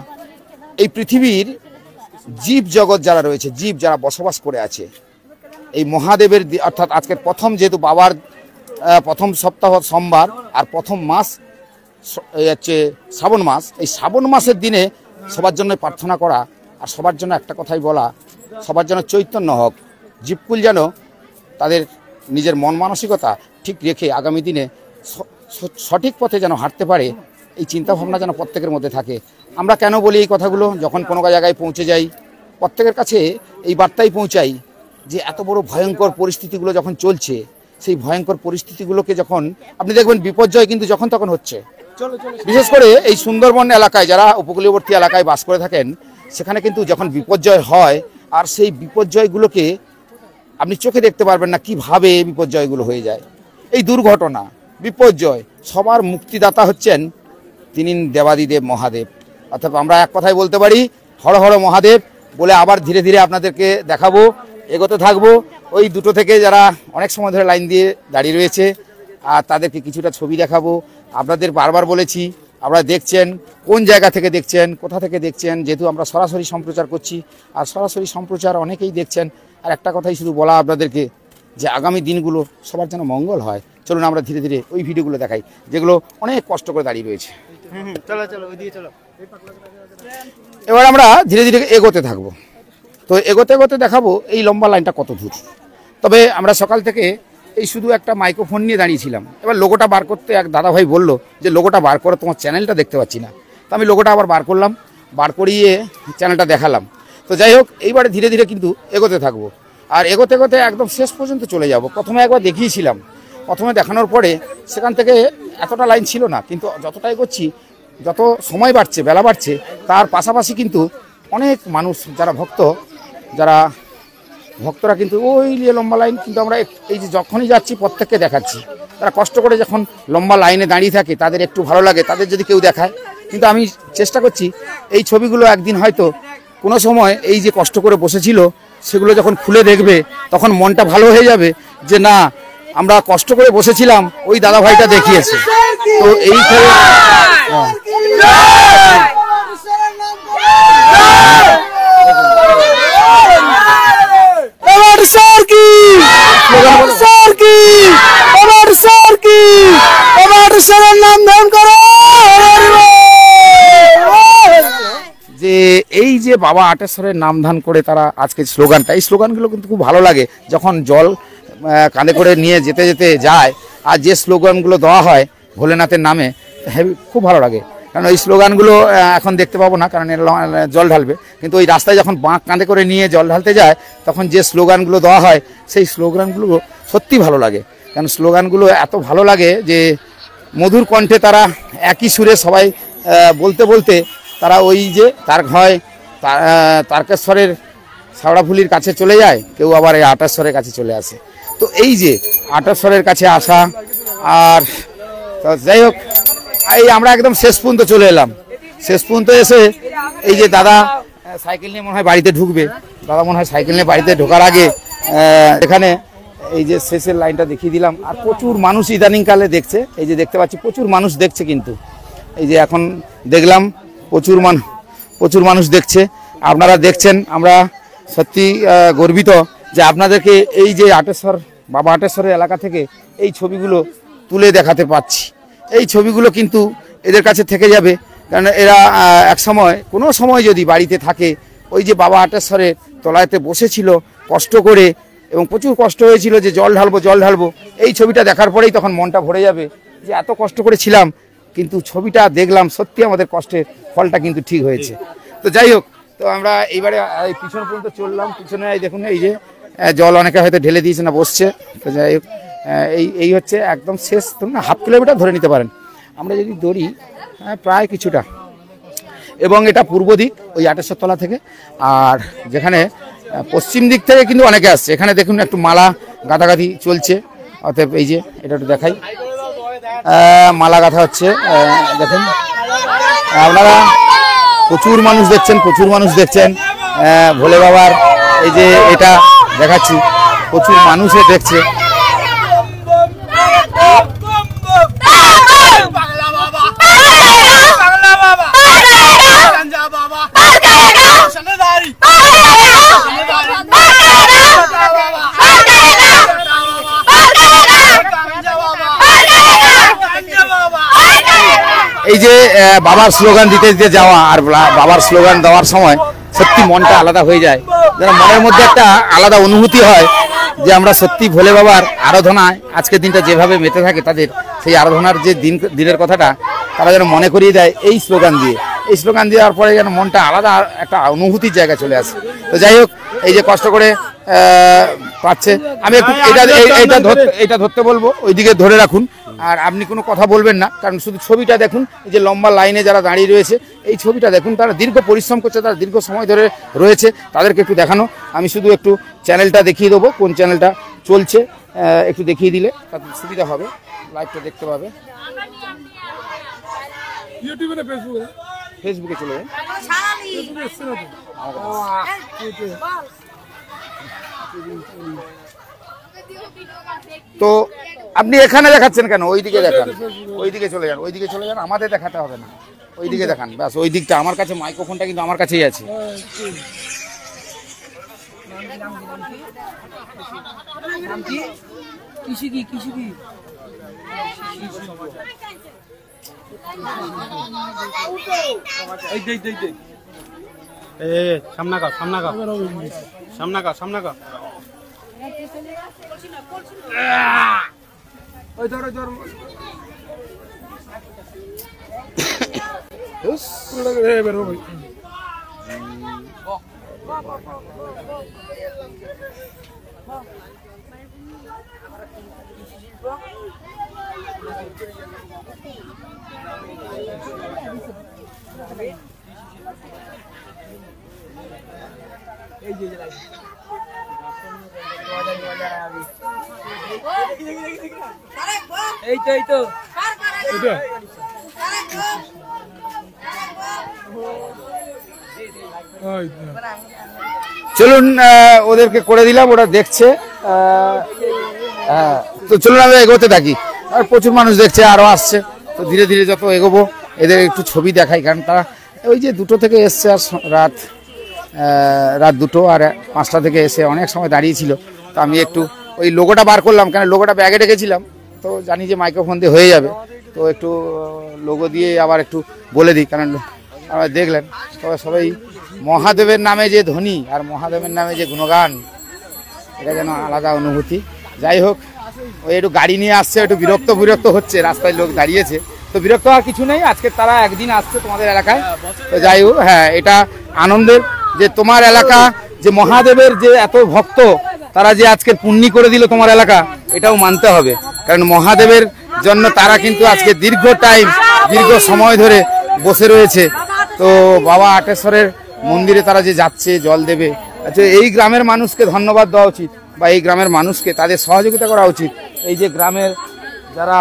Speaker 1: এই পৃথিবীর জীব জগৎ যারা রয়েছে, জীব যারা বসবাস করে আছে, এই মহাদেবের, অর্থাৎ আজকের প্রথম, যেহেতু বাবার প্রথম সপ্তাহ সোমবার আর প্রথম মাস হচ্ছে শ্রাবণ মাস, এই শ্রাবণ মাসের দিনে সবার জন্য প্রার্থনা করা আর সবার জন্য একটা কথাই বলা, সবার জন্য চৈতন্য হোক, জীবকুল যেন তাদের নিজের মন মানসিকতা ঠিক রেখে আগামী দিনে সঠিক পথে যেন হাঁটতে পারে, এই চিন্তাভাবনা যেন প্রত্যেকের মধ্যে থাকে। আমরা কেন বলি এই কথাগুলো, যখন কোনো জায়গায় পৌঁছে যাই প্রত্যেকের কাছে এই বার্তাই পৌঁছাই যে এত বড় ভয়ঙ্কর পরিস্থিতিগুলো যখন চলছে, সেই ভয়ঙ্কর পরিস্থিতিগুলোকে যখন আপনি দেখবেন, বিপর্যয় কিন্তু যখন তখন হচ্ছে। বিশেষ করে এই সুন্দরবন এলাকায় যারা উপকূলীয়বর্তী এলাকায় বাস করে থাকেন, সেখানে কিন্তু যখন বিপর্যয় হয়, আর সেই বিপর্যয়গুলোকে আপনি চোখে দেখতে পারবেন না কিভাবে এই বিপর্যয়গুলো হয়ে যায়। এই দুর্ঘটনা, বিপর্যয়, সবার মুক্তিদাতা হচ্ছেন তিনি দেবাদিদেব মহাদেব। অর্থাৎ আমরা এক কথায় বলতে পারি হর হর মহাদেব বলে আবার ধীরে ধীরে আপনাদেরকে দেখাবো, এগোতে থাকবো। ওই দুটো থেকে যারা অনেক সময় ধরে লাইন দিয়ে দাঁড়িয়ে রয়েছে আর তাদেরকে কিছুটা ছবি দেখাবো। আপনাদের বারবার বলেছি, আপনারা দেখছেন কোন জায়গা থেকে দেখছেন, কোথা থেকে দেখছেন, যেহেতু আমরা সরাসরি সম্প্রচার করছি আর সরাসরি সম্প্রচার অনেকেই দেখছেন। আর একটা কথাই শুধু বলা আপনাদেরকে যে আগামী দিনগুলো সবার যেন মঙ্গল হয়। চলুন আমরা ধীরে ধীরে ওই ভিডিওগুলো দেখাই যেগুলো অনেক কষ্ট করে দাঁড়িয়ে রয়েছে।
Speaker 7: চলো চলো ওইদিকে চলো।
Speaker 1: এবার আমরা ধীরে ধীরে এগোতে থাকবো। তো এগোতে এগোতে দেখাবো এই লম্বা লাইনটা কত দূর। তবে আমরা সকাল থেকে এই শুধু একটা মাইক্রোফোন নিয়ে দাঁড়িয়েছিলাম। এবার লোগোটা বার করতে এক দাদাভাই বললো যে লোগোটা বার করে তোমার চ্যানেলটা দেখতে পাচ্ছি না। তো আমি লোগোটা আবার বার করলাম, বার করিয়ে চ্যানেলটা দেখালাম। তো যাই হোক, এইবারে ধীরে ধীরে কিন্তু এগোতে থাকবো আর এগোতে এগোতে একদম শেষ পর্যন্ত চলে যাব। প্রথমে একবার দেখিয়েছিলাম, প্রথমে দেখানোর পরে সেখান থেকে এতটা লাইন ছিল না, কিন্তু যতটা এগোচ্ছি, যত সময় বাড়ছে, বেলা বাড়ছে, তার পাশাপাশি কিন্তু অনেক মানুষ যারা ভক্তরা কিন্তু ওই নিয়ে লম্বা লাইন। কিন্তু আমরা এই যে যখনই যাচ্ছি প্রত্যেককে দেখাচ্ছি, তারা কষ্ট করে যখন লম্বা লাইনে দাঁড়িয়ে থাকে তাদের একটু ভালো লাগে, তাদের যদি কেউ দেখায়। কিন্তু আমি চেষ্টা করছি এই ছবিগুলো একদিন হয়তো কোনো সময় এই যে কষ্ট করে বসেছিল সেগুলো যখন খুলে দেখবে তখন মনটা ভালো হয়ে যাবে যে না, আমরা কষ্ট করে বসেছিলাম, ওই দাদা ভাইটা দেখিয়েছে। তো এই যে এই যে বাবা আটেশ্বরের নাম ধান করে তারা আজকে স্লোগানটা, এই স্লোগানগুলো কিন্তু খুব ভালো লাগে যখন জল কাঁধে করে নিয়ে যেতে যেতে যায়। আর যে স্লোগানগুলো দেওয়া হয় ভোলেনাথের নামে, খুব ভালো লাগে। কারণ ওই স্লোগানগুলো এখন দেখতে পাবো না, কারণ জল ঢালবে। কিন্তু ওই রাস্তায় যখন বাঁক কাঁধে করে নিয়ে জল ঢালতে যায় তখন যে স্লোগানগুলো দেওয়া হয় সেই স্লোগানগুলো সত্যি ভালো লাগে। কারণ স্লোগানগুলো এত ভালো লাগে যে মধুর কণ্ঠে তারা একই সুরে সবাই বলতে বলতে তারা ওই যে তারকেশ্বরের শাওড়াফুলির কাছে চলে যায়, কেউ আবার এই আটেশ্বরের কাছে চলে আসে। তো এই যে আটেশ্বরের কাছে আসা, আর যাই হোক, এই আমরা একদম শেষ পর্যন্ত চলে এলাম। শেষ পর্যন্ত এসে এই যে দাদা সাইকেল নিয়ে মনে হয় বাড়িতে ঢুকবে, দাদা মনে হয় সাইকেল নিয়ে বাড়িতে ঢোকার আগে এখানে এই যে শেষের লাইনটা দেখিয়ে দিলাম। আর প্রচুর মানুষ ইদানিংকালে দেখছে, এই যে দেখতে পাচ্ছি প্রচুর মানুষ দেখছে। কিন্তু এই যে এখন দেখলাম প্রচুর মানুষ দেখছে, আপনারা দেখছেন। আমরা সত্যি গর্বিত যে আপনাদেরকে এই যে বাবা আটেশ্বরের এলাকা থেকে এই ছবিগুলো তুলে দেখাতে পাচ্ছি। এই ছবিগুলো কিন্তু এদের কাছে থেকে যাবে, কারণ এরা এক সময় কোনো সময় যদি বাড়িতে থাকে, ওই যে বাবা আটেশ্বরের তলায়তে বসেছিল কষ্ট করে, এবং প্রচুর কষ্ট হয়েছিল যে জল ঢালবো। এই ছবিটা দেখার পরেই তখন মনটা ভরে যাবে যে এত কষ্ট করেছিলাম, কিন্তু ছবিটা দেখলাম সত্যি আমাদের কষ্টের ফলটা কিন্তু ঠিক হয়েছে। তো যাই হোক, তো আমরা এইবারে পিছন পর্যন্ত চললাম। পিছনে এই দেখুন, এই যে জল অনেকে হয়তো ঢেলে দিয়েছে না, বসছে। তো যাই হোক, এই হচ্ছে একদম শেষ, ধরুন না 1/2 কিলোমিটার ধরে নিতে পারেন আমরা যদি দৌড়ি, প্রায় কিছুটা। এবং এটা পূর্ব দিক ওই আটেশ্বর তলা থেকে, আর যেখানে পশ্চিম দিক থেকে কিন্তু অনেকে আসছে। এখানে দেখুন একটু মালা গাঁথাগাঁথি চলছে, অতএব এই যে এটা একটু দেখাই, মালা গাঁথা হচ্ছে। দেখুন আপনারা প্রচুর মানুষ দেখছেন ভোলে বাবার, এই যে এটা দেখাচ্ছি, প্রচুর মানুষে দেখছে। এই যে বাবার স্লোগান দিতে দিতে যাওয়া, আর বাবার স্লোগান দেওয়ার সময় সত্যি মনটা আলাদা হয়ে যায়, যেন মনের মধ্যে একটা আলাদা অনুভূতি হয় যে আমরা সত্যি ভোলে বাবার আরাধনায় আজকের দিনটা যেভাবে মেতে থাকে, তাদের সেই আরাধনার যে দিনের কথাটা তারা যেন মনে করিয়ে দেয় এই স্লোগান দিয়ে। এই স্লোগান দেওয়ার পরে যেন মনটা আলাদা একটা অনুভূতির জায়গা চলে আসে। তো যাই হোক, এই যে কষ্ট করে পাচ্ছে, আমি একটু এটা ধরতে বলবো, ওইদিকে ধরে রাখুন। আর আপনি কোনো কথা বলবেন না, কারণ শুধু ছবিটা দেখুন, এই যে লম্বা লাইনে যারা দাঁড়িয়ে রয়েছে এই ছবিটা দেখুন, তারা দীর্ঘ পরিশ্রম করছে, তারা দীর্ঘ সময় ধরে রয়েছে, তাদেরকে একটু দেখানো। আমি শুধু একটু চ্যানেলটা দেখিয়ে দেবো, কোন চ্যানেলটা চলছে একটু দেখিয়ে দিলে তাতে সুবিধা হবে, লাইভটা দেখতে পাবে। ফেসবুকে চলে যান। তো আপনি এখানে দেখাচ্ছেন কেন? ওইদিকে দেখান, ওইদিকে চলে যান, ওইদিকে চলে যান, আমাদের দেখাতে হবে না, ওইদিকে দেখান ব্যাস। ওই দিকটা আমার কাছে, মাইক্রোফোনটা কিন্তু আমার কাছেই আছে। চলুন ওদেরকে করে দিলাম, ওরা দেখছে। তো চলুন আমরা এগোতে থাকি, আর প্রচুর মানুষ দেখছে, আরো আসছে। তো ধীরে ধীরে যত এগোবো এদের একটু ছবি দেখাই, কারণ তারা ওই যে 2টো থেকে এসছে, আর রাত 2টো আর 5টা থেকে এসে অনেক সময় দাঁড়িয়েছিল। তো আমি একটু ওই লোগোটা বার করলাম, কেন লোগোটা ব্যাগে রেখেছিলাম, তো জানি যে মাইক্রোফোন দিয়ে হয়ে যাবে, তো একটু লোগো দিয়ে আবার একটু বলে দিই, কারণ আমরা দেখলেন সবাই মহাদেবের নামে যে ধ্বনি আর মহাদেবের নামে যে গুণগান, এটা যেন আলাদা অনুভূতি। যাই হোক, ওই একটু গাড়ি নিয়ে আসছে, একটু বিরক্ত হচ্ছে, রাস্তায় লোক দাঁড়িয়েছে, তো বিরক্ত হওয়ার কিছু নেই, আজকে তারা একদিন আসছে তোমাদের এলাকায়। তো যাই হোক, হ্যাঁ এটা আনন্দের যে তোমার এলাকা, যে মহাদেবের যে এত ভক্ত, তারা যে আজকে পুণ্যি করে দিল তোমার এলাকা, এটাও মানতে হবে, কারণ মহাদেবের জন্য তারা কিন্তু আজকে দীর্ঘ সময় ধরে বসে রয়েছে। তো বাবা আটেশ্বরের মন্দিরে তারা যে যাচ্ছে জল দেবে, আচ্ছা এই গ্রামের মানুষকে ধন্যবাদ দেওয়া উচিত, বা এই গ্রামের মানুষকে তাদের সহযোগিতা করা উচিত। এই যে গ্রামের যারা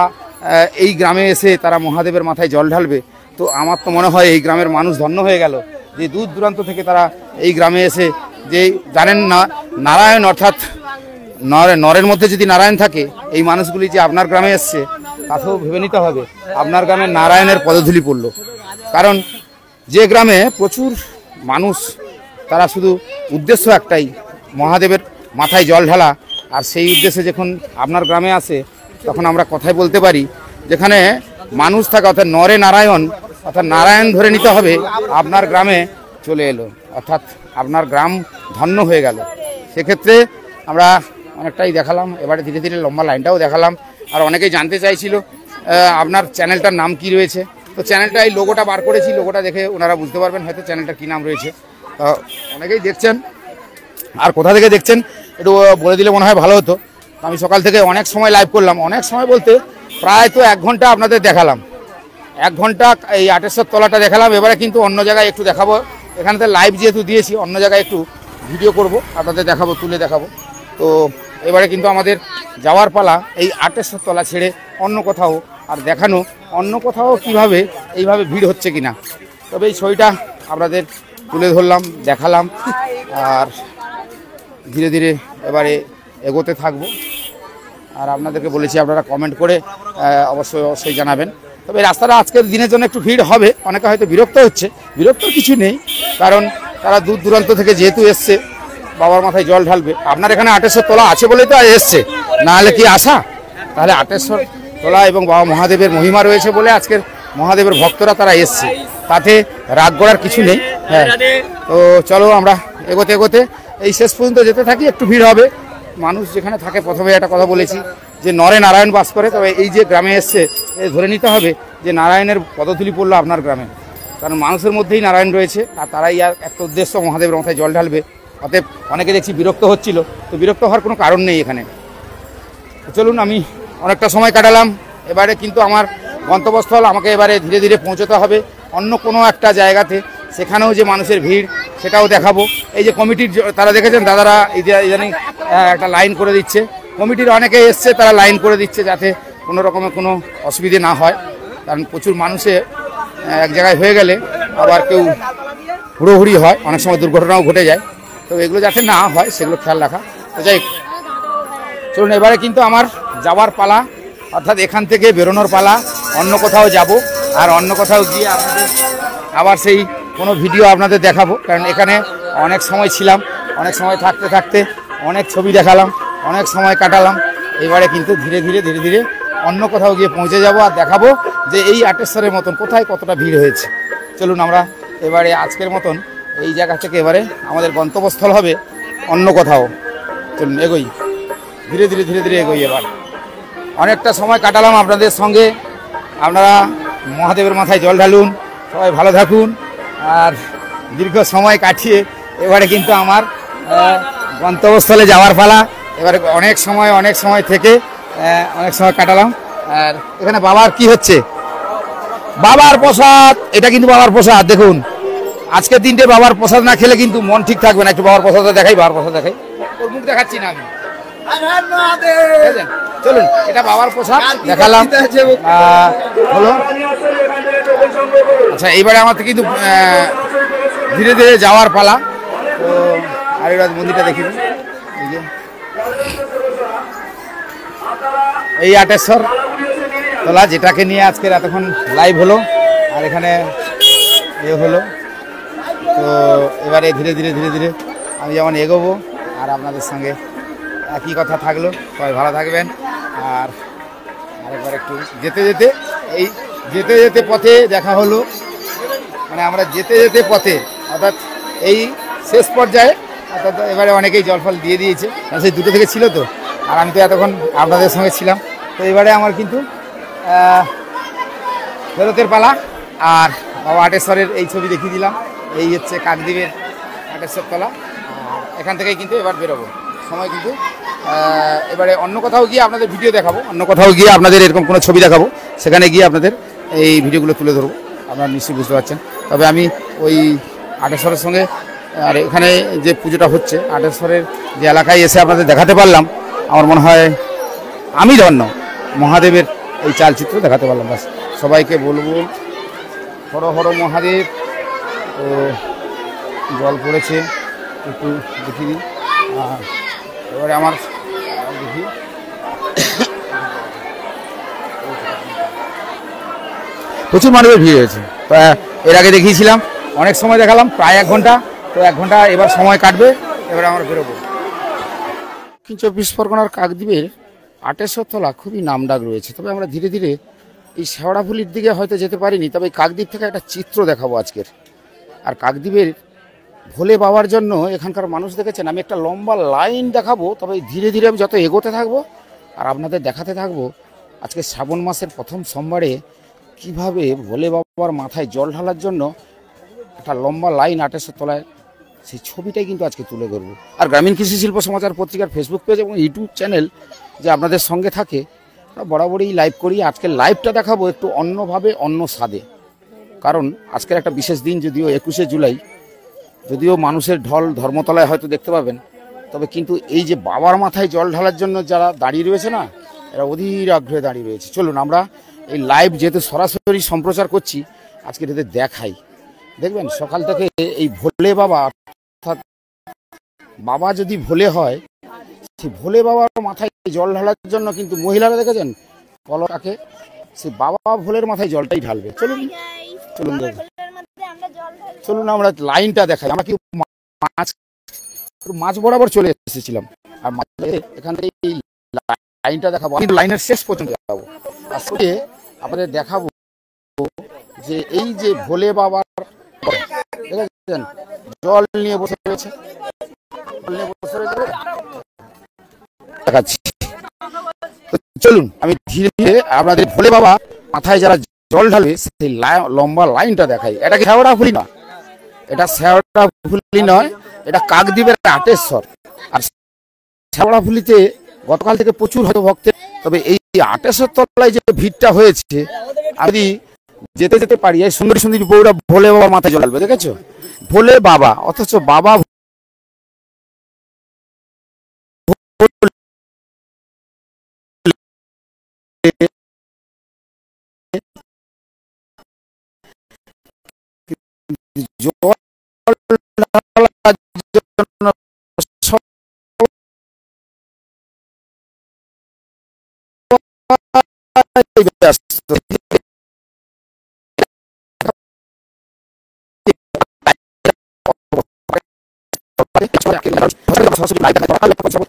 Speaker 1: এই গ্রামে এসে তারা মহাদেবের মাথায় জল ঢালবে, তো আমার তো মনে হয় এই গ্রামের মানুষ ধন্য হয়ে গেল, যে দূর দূরান্ত থেকে তারা এই গ্রামে এসে, যে জানেন না নারায়ণ, অর্থাৎ নরের মধ্যে যদি নারায়ণ থাকে, এই মানুষগুলি যে আপনার গ্রামে এসছে তাতেও ভেবে নিতে হবে আপনার গ্রামে নারায়ণের পদধূলি পড়ল। কারণ যে গ্রামে প্রচুর মানুষ, তারা শুধু উদ্দেশ্য একটাই, মহাদেবের মাথায় জল ঢালা, আর সেই উদ্দেশ্যে যখন আপনার গ্রামে আসে, তখন আমরা কথাই বলতে পারি, যেখানে মানুষ থাকে, অর্থাৎ নরে নারায়ণ, অর্থাৎ নারায়ণ ধরে নিতে হবে, আপনার গ্রামে চলে এলো, অর্থাৎ আপনার গ্রাম ধন্য হয়ে গেল। সেক্ষেত্রে আমরা অনেকটাই দেখালাম, এবারে ধীরে ধীরে লম্বা লাইনটাও দেখালাম। আর অনেকেই জানতে চাইছিল আপনার চ্যানেলটার নাম কি রয়েছে, তো চ্যানেলটা এই লোগোটা বার করেছি, লোগোটা দেখে ওনারা বুঝতে পারবেন হয়তো চ্যানেলটার কী নাম রয়েছে। অনেকেই দেখছেন, আর কোথা থেকে দেখছেন একটু বলে দিলে মনে হয় ভালো হতো। আমি সকাল থেকে অনেক সময় লাইভ করলাম, অনেক সময় বলতে প্রায় তো 1 ঘন্টা আপনাদের দেখালাম, 1 ঘন্টা এই আটেশ্বর তলাটা দেখালাম। এবারে কিন্তু অন্য জায়গায় একটু দেখাবো, এখানে তো লাইভ যেহেতু দিয়েছি, অন্য জায়গায় একটু ভিডিও করব, আপনাদের দেখাবো, তুলে দেখাবো। তো এবারে কিন্তু আমাদের যাওয়ার পালা, এই আটেশ্বর তলা ছেড়ে অন্য কোথাও, আর দেখানো অন্য কোথাও কিভাবে এইভাবে ভিড় হচ্ছে কিনা। তবে এই ছবিটা আপনাদের তুলে ধরলাম, দেখালাম, আর ধীরে ধীরে এবারে এগোতে থাকবো। আর আপনাদেরকে বলেছি আপনারা কমেন্ট করে অবশ্যই জানাবেন। তবে রাস্তাটা আজকের দিনের জন্য একটু ভিড় হবে, অনেকে হয়তো বিরক্ত হচ্ছে, বিরক্তর কিছু নেই, কারণ তারা দূর দূরান্ত থেকে যেহেতু এসছে বাবার মাথায় জল ঢালবে। আপনার এখানে আটেশ্বর তলা আছে বলেই তো এসছে, না হলে কি আসা? তাহলে আটেশ্বর তলা এবং বাবা মহাদেবের মহিমা রয়েছে বলে আজকের মহাদেবের ভক্তরা তারা এসছে, তাতে রাগ করার কিছু নেই। হ্যাঁ, তো চলো আমরা এগোতে এগোতে এই শেষ পর্যন্ত যেতে থাকি। একটু ভিড় হবে, মানুষ যেখানে থাকে, প্রথমে একটা কথা বলেছি যে নরে নারায়ণ বাস করে, তবে এই যে গ্রামে এসছে ধরে নিতে হবে যে নারায়ণের পদধূলি পড়লো আপনার গ্রামে, কারণ মানুষের মধ্যেই নারায়ণ রয়েছে, আর তারাই আর একটা উদ্দেশ্য মহাদেবের মাথায় জল ঢালবে। অতএব অনেকে দেখছি বিরক্ত হচ্ছিল, তো বিরক্ত হওয়ার কোনো কারণ নেই এখানে। চলুন, আমি অনেকটা সময় কাটালাম, এবারে কিন্তু আমার গন্তব্যস্থল, আমাকে এবারে ধীরে ধীরে পৌঁছতে হবে অন্য কোনো একটা জায়গাতে, সেখানেও যে মানুষের ভিড় সেটাও দেখাবো। এই যে কমিটির তারা দেখেছেন দাদারা এই যে ইদানিং একটা লাইন করে দিচ্ছে, কমিটির অনেকে এসছে, তারা লাইন করে দিচ্ছে যাতে কোনো রকমের কোনো অসুবিধে না হয়, কারণ প্রচুর মানুষে এক জায়গায় হয়ে গেলে আবার কেউ হুড়োহুড়ি হয়, অনেক সময় দুর্ঘটনাও ঘটে যায়, তো এগুলো যাতে না হয় সেগুলো খেয়াল রাখা। তো যাই চলুন, এবারে কিন্তু আমার যাওয়ার পালা, অর্থাৎ এখান থেকে বেরোনোর পালা, অন্য কোথাও যাব, আর অন্য কোথাও গিয়ে আপনাদের আবার সেই কোনো ভিডিও আপনাদের দেখাবো, কারণ এখানে অনেক সময় ছিলাম, অনেক সময় থাকতে থাকতে অনেক ছবি দেখালাম, অনেক সময় কাটালাম। এবারে কিন্তু ধীরে ধীরে ধীরে ধীরে অন্য কোথাও গিয়ে পৌঁছে যাব আর দেখাবো যে এই আটেশ্বরের মতন কোথায় কতটা ভিড় হয়েছে। চলুন আমরা এবারে আজকের মতন এই জায়গা থেকে এবারে আমাদের গন্তব্যস্থল হবে অন্য কোথাও। চলুন এগোই, ধীরে ধীরে ধীরে ধীরে এগোই। এবার অনেকটা সময় কাটালাম আপনাদের সঙ্গে, আপনারা মহাদেবের মাথায় জল ঢালুন, সবাই ভালো থাকুন, আর দীর্ঘ সময় কাটিয়ে এবারে কিন্তু আমার গন্তব্যস্থলে যাওয়ার পালা। এবারে অনেক সময় থেকে অনেক সময় কাটালাম। আর এখানে বাবার কি হচ্ছে, বাবার প্রসাদ, এটা কিন্তু বাবার প্রসাদ। দেখুন আজকের দিনটা বাবার প্রসাদ না খেলে কিন্তু মন ঠিক থাকবে না। একটু বাবার প্রসাদ দেখাই, বাবার প্রসাদ দেখাই, ওর মুখ দেখাচ্ছি না আমি। চলুন, এটা বাবার প্রসাদ দেখালাম হলো। আচ্ছা, এইবারে আমাদের কিন্তু ধীরে ধীরে যাওয়ার পালা। তো আর এবার মন্দিরটা দেখি, এই আটেশ্বর তোলা যেটাকে নিয়ে আজকের এতক্ষণ লাইভ হলো, আর এখানে এ হলো। তো এবারে ধীরে ধীরে ধীরে ধীরে আমি যেমন এগোবো আর আপনাদের সঙ্গে একই কথা থাকলো, সবাই ভালো থাকবেন। আর আরেকবার একটু যেতে যেতে পথে দেখা হলো, মানে আমরা যেতে যেতে পথে, অর্থাৎ এই শেষ পর্যায়ে, অর্থাৎ এবারে অনেকেই জলফল দিয়ে দিয়েছে, সেই দুটো থেকে ছিল তো, আর আমি তো এতক্ষণ আপনাদের সঙ্গে ছিলাম। তো এবারে আমার কিন্তু ফেরতের পালা। আর বাবা আটেশ্বরের এই ছবি দেখিয়ে দিলাম, এই হচ্ছে কাকদ্বীপের আটেশ্বর তলা। এখান থেকেই কিন্তু এবার বেরোবো, সময় কিন্তু এবারে অন্য কোথাও গিয়ে আপনাদের ভিডিও দেখাবো, অন্য কোথাও গিয়ে আপনাদের এরকম কোনো ছবি দেখাবো, সেখানে গিয়ে আপনাদের এই ভিডিওগুলো তুলে ধরবো, আপনারা নিশ্চয়ই বুঝতে পারছেন। তবে আমি ওই আটেশ্বরের সঙ্গে আর এখানে যে পুজোটা হচ্ছে আটেশ্বরের যে এলাকায় এসে আপনাদের দেখাতে পারলাম, আমার মনে হয় আমি ধন্য, মহাদেবের এই চালচিত্র দেখাতে পারলাম। বাস সবাইকে বলবো হর হর মহাদেব। তো জল পড়েছে, একটু দেখি দিই। এবারে আমার দেখি, প্রচুর মানুষের ভিড় হয়েছে। তো এর আগে দেখিয়েছিলাম, অনেক সময় দেখালাম, প্রায় 1 ঘন্টা। তো 1 ঘন্টা এবার সময় কাটবে, এবারে আমরা বেরোবো। দক্ষিণ 24 পরগনার কাকদ্বীপের আটেশ্বর তলা খুবই নামডাক রয়েছে। তবে আমরা ধীরে ধীরে এই শেওড়াফুলির দিকে হয়তো যেতে পারিনি, তবে কাকদ্বীপ থেকে একটা চিত্র দেখাবো আজকের। আর কাকদ্বীপের ভোলে বাবার জন্য এখানকার মানুষ দেখেছেন, আমি একটা লম্বা লাইন দেখাবো। তবে ধীরে ধীরে আমি যত এগোতে থাকবো আর আপনাদের দেখাতে থাকবো আজকে শ্রাবণ মাসের প্রথম সোমবারে কিভাবে ভোলে বাবার মাথায় জল ঢালার জন্য একটা লম্বা লাইন আটেশ্বর তলায়, সেই ছবিটাই কিন্তু আজকে তুলে ধরবো। আর গ্রামীণ কৃষি শিল্প সমাচার পত্রিকার ফেসবুক পেজ এবং ইউটিউব চ্যানেল যে আপনাদের সঙ্গে থাকে, বরাবরই লাইভ করি। আজকের লাইভটা দেখাবো একটু অন্যভাবে, অন্য স্বাদে, কারণ আজকের একটা বিশেষ দিন, যদিও 21শে জুলাই, যদিও মানুষের ঢল ধর্মতলায় হয়তো দেখতে পাবেন, তবে কিন্তু এই যে বাবার মাথায় জল ঢালার জন্য যারা দাঁড়িয়ে রয়েছে না, এরা অধীর আগ্রহে দাঁড়িয়ে রয়েছে। চলুন আমরা এই লাইভ যেহেতু সরাসরি সম্প্রচার করছি, আজকে এদের দেখাই। দেখবেন সকাল থেকে এই ভোলে বাবা, অর্থাৎ বাবা যদি ভোলে হয়, সেই ভোলে বাবার মাথায় জল ঢালার জন্য কিন্তু মহিলারা দেখেছেন কলকাকে, সেই বাবা ভোলের মাথায় জলটাই ঢালবে। চলুন চলুন চলুন আমরা লাইনটা দেখাই। আমরা কি মাঝ বরাবর চলে এসেছিলাম, আর এখান থেকে এই লাইনটা দেখাবো, কিন্তু লাইনের শেষ পর্যন্ত দেখাবো। আসলে আপনাদের দেখাবো যে এই যে ভোলে বাবার দেখেছেন জল নিয়ে বসে রয়েছে, দেখাচ্ছি। চলুন আমি ধীরে ধীরে আপনাদের ভোলে বাবা মাথায় যারা জল ঢালবে সেই লম্বা লাইনটা দেখাই। এটা কি শেওড়াফুলি না, এটা শেওড়াফুলি নয়, এটা কাকদ্বীপের আটেশ্বর। আর শেওড়াফুলিতে গতকাল থেকে প্রচুর হয়তো ভক্তের তবে এই 28 তলায় যে ভিড়টা হয়েছে, আমি যেতে যেতে পারি, এই সুন্দরী সুন্দরী বউরা ভোলে বাবা মাথায় জল ঢালবে, দেখেছো? ভোলে বাবা, অথচ বাবা জল ঢালার জন্য সবাই ব্যস্ত।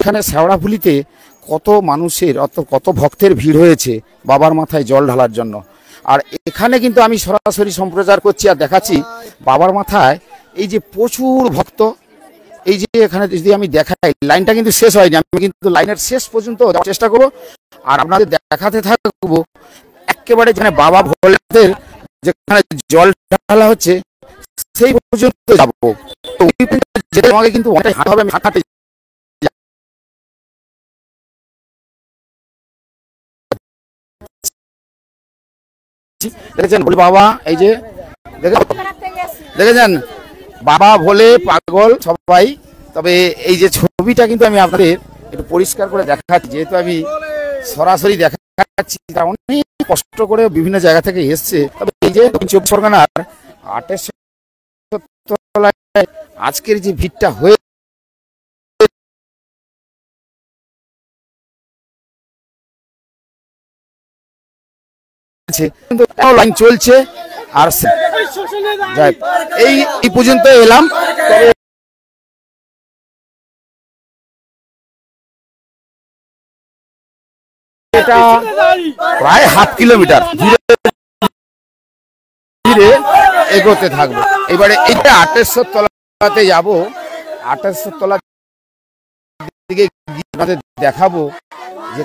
Speaker 1: এখানে শেওড়াফুলিতে কত মানুষের কত ভক্তের ভিড় হয়েছে বাবার মাথায় জল ঢালার জন্য। আর এখানে কিন্তু আমি সরাসরি সম্প্রচার করছি আর দেখাচ্ছি বাবার মাথায় এই যে প্রচুর ভক্ত। এই যে এখানে যদি আমি দেখাই, লাইনটা কিন্তু শেষ হয়নি, আমি কিন্তু লাইনের শেষ পর্যন্ত যাওয়ার চেষ্টা করবো আর আপনাদের দেখাতে থাকবো একেবারে যেখানে বাবা ভোলেনাথের যেখানে জল ঢালা হচ্ছে সেই পর্যন্ত যাবো। তো যেতে আমাকে কিন্তু অনেকটাই হাঁটা হবে, আমি হাঁটাতে দেখেছেন ভোলে বাবা, এই যে দেখেছেন বাবা ভোলে পাগল সবাই। তবে এই যে ছবিটা কিন্তু আমি আপনাদের একটু পরিষ্কার করে দেখাচ্ছি, যেহেতু আমি সরাসরি দেখাচ্ছি, তারা অনেক কষ্ট করে বিভিন্ন জায়গা থেকে এসছে। তবে এই যে 24 পরগনার 28 তলায় আজকের যে ভিড়টা হয়ে কিন্তু লাইন চলছে আর এই পর্যন্ত এলাম। তবে এটা প্রায় ½ কিলোমিটার ধীরে ধীরে এগোতে থাকবো। এবারে এইটা 28 তলাতে যাবো, 28 তলার দিকে আপনাদের দেখাবো যে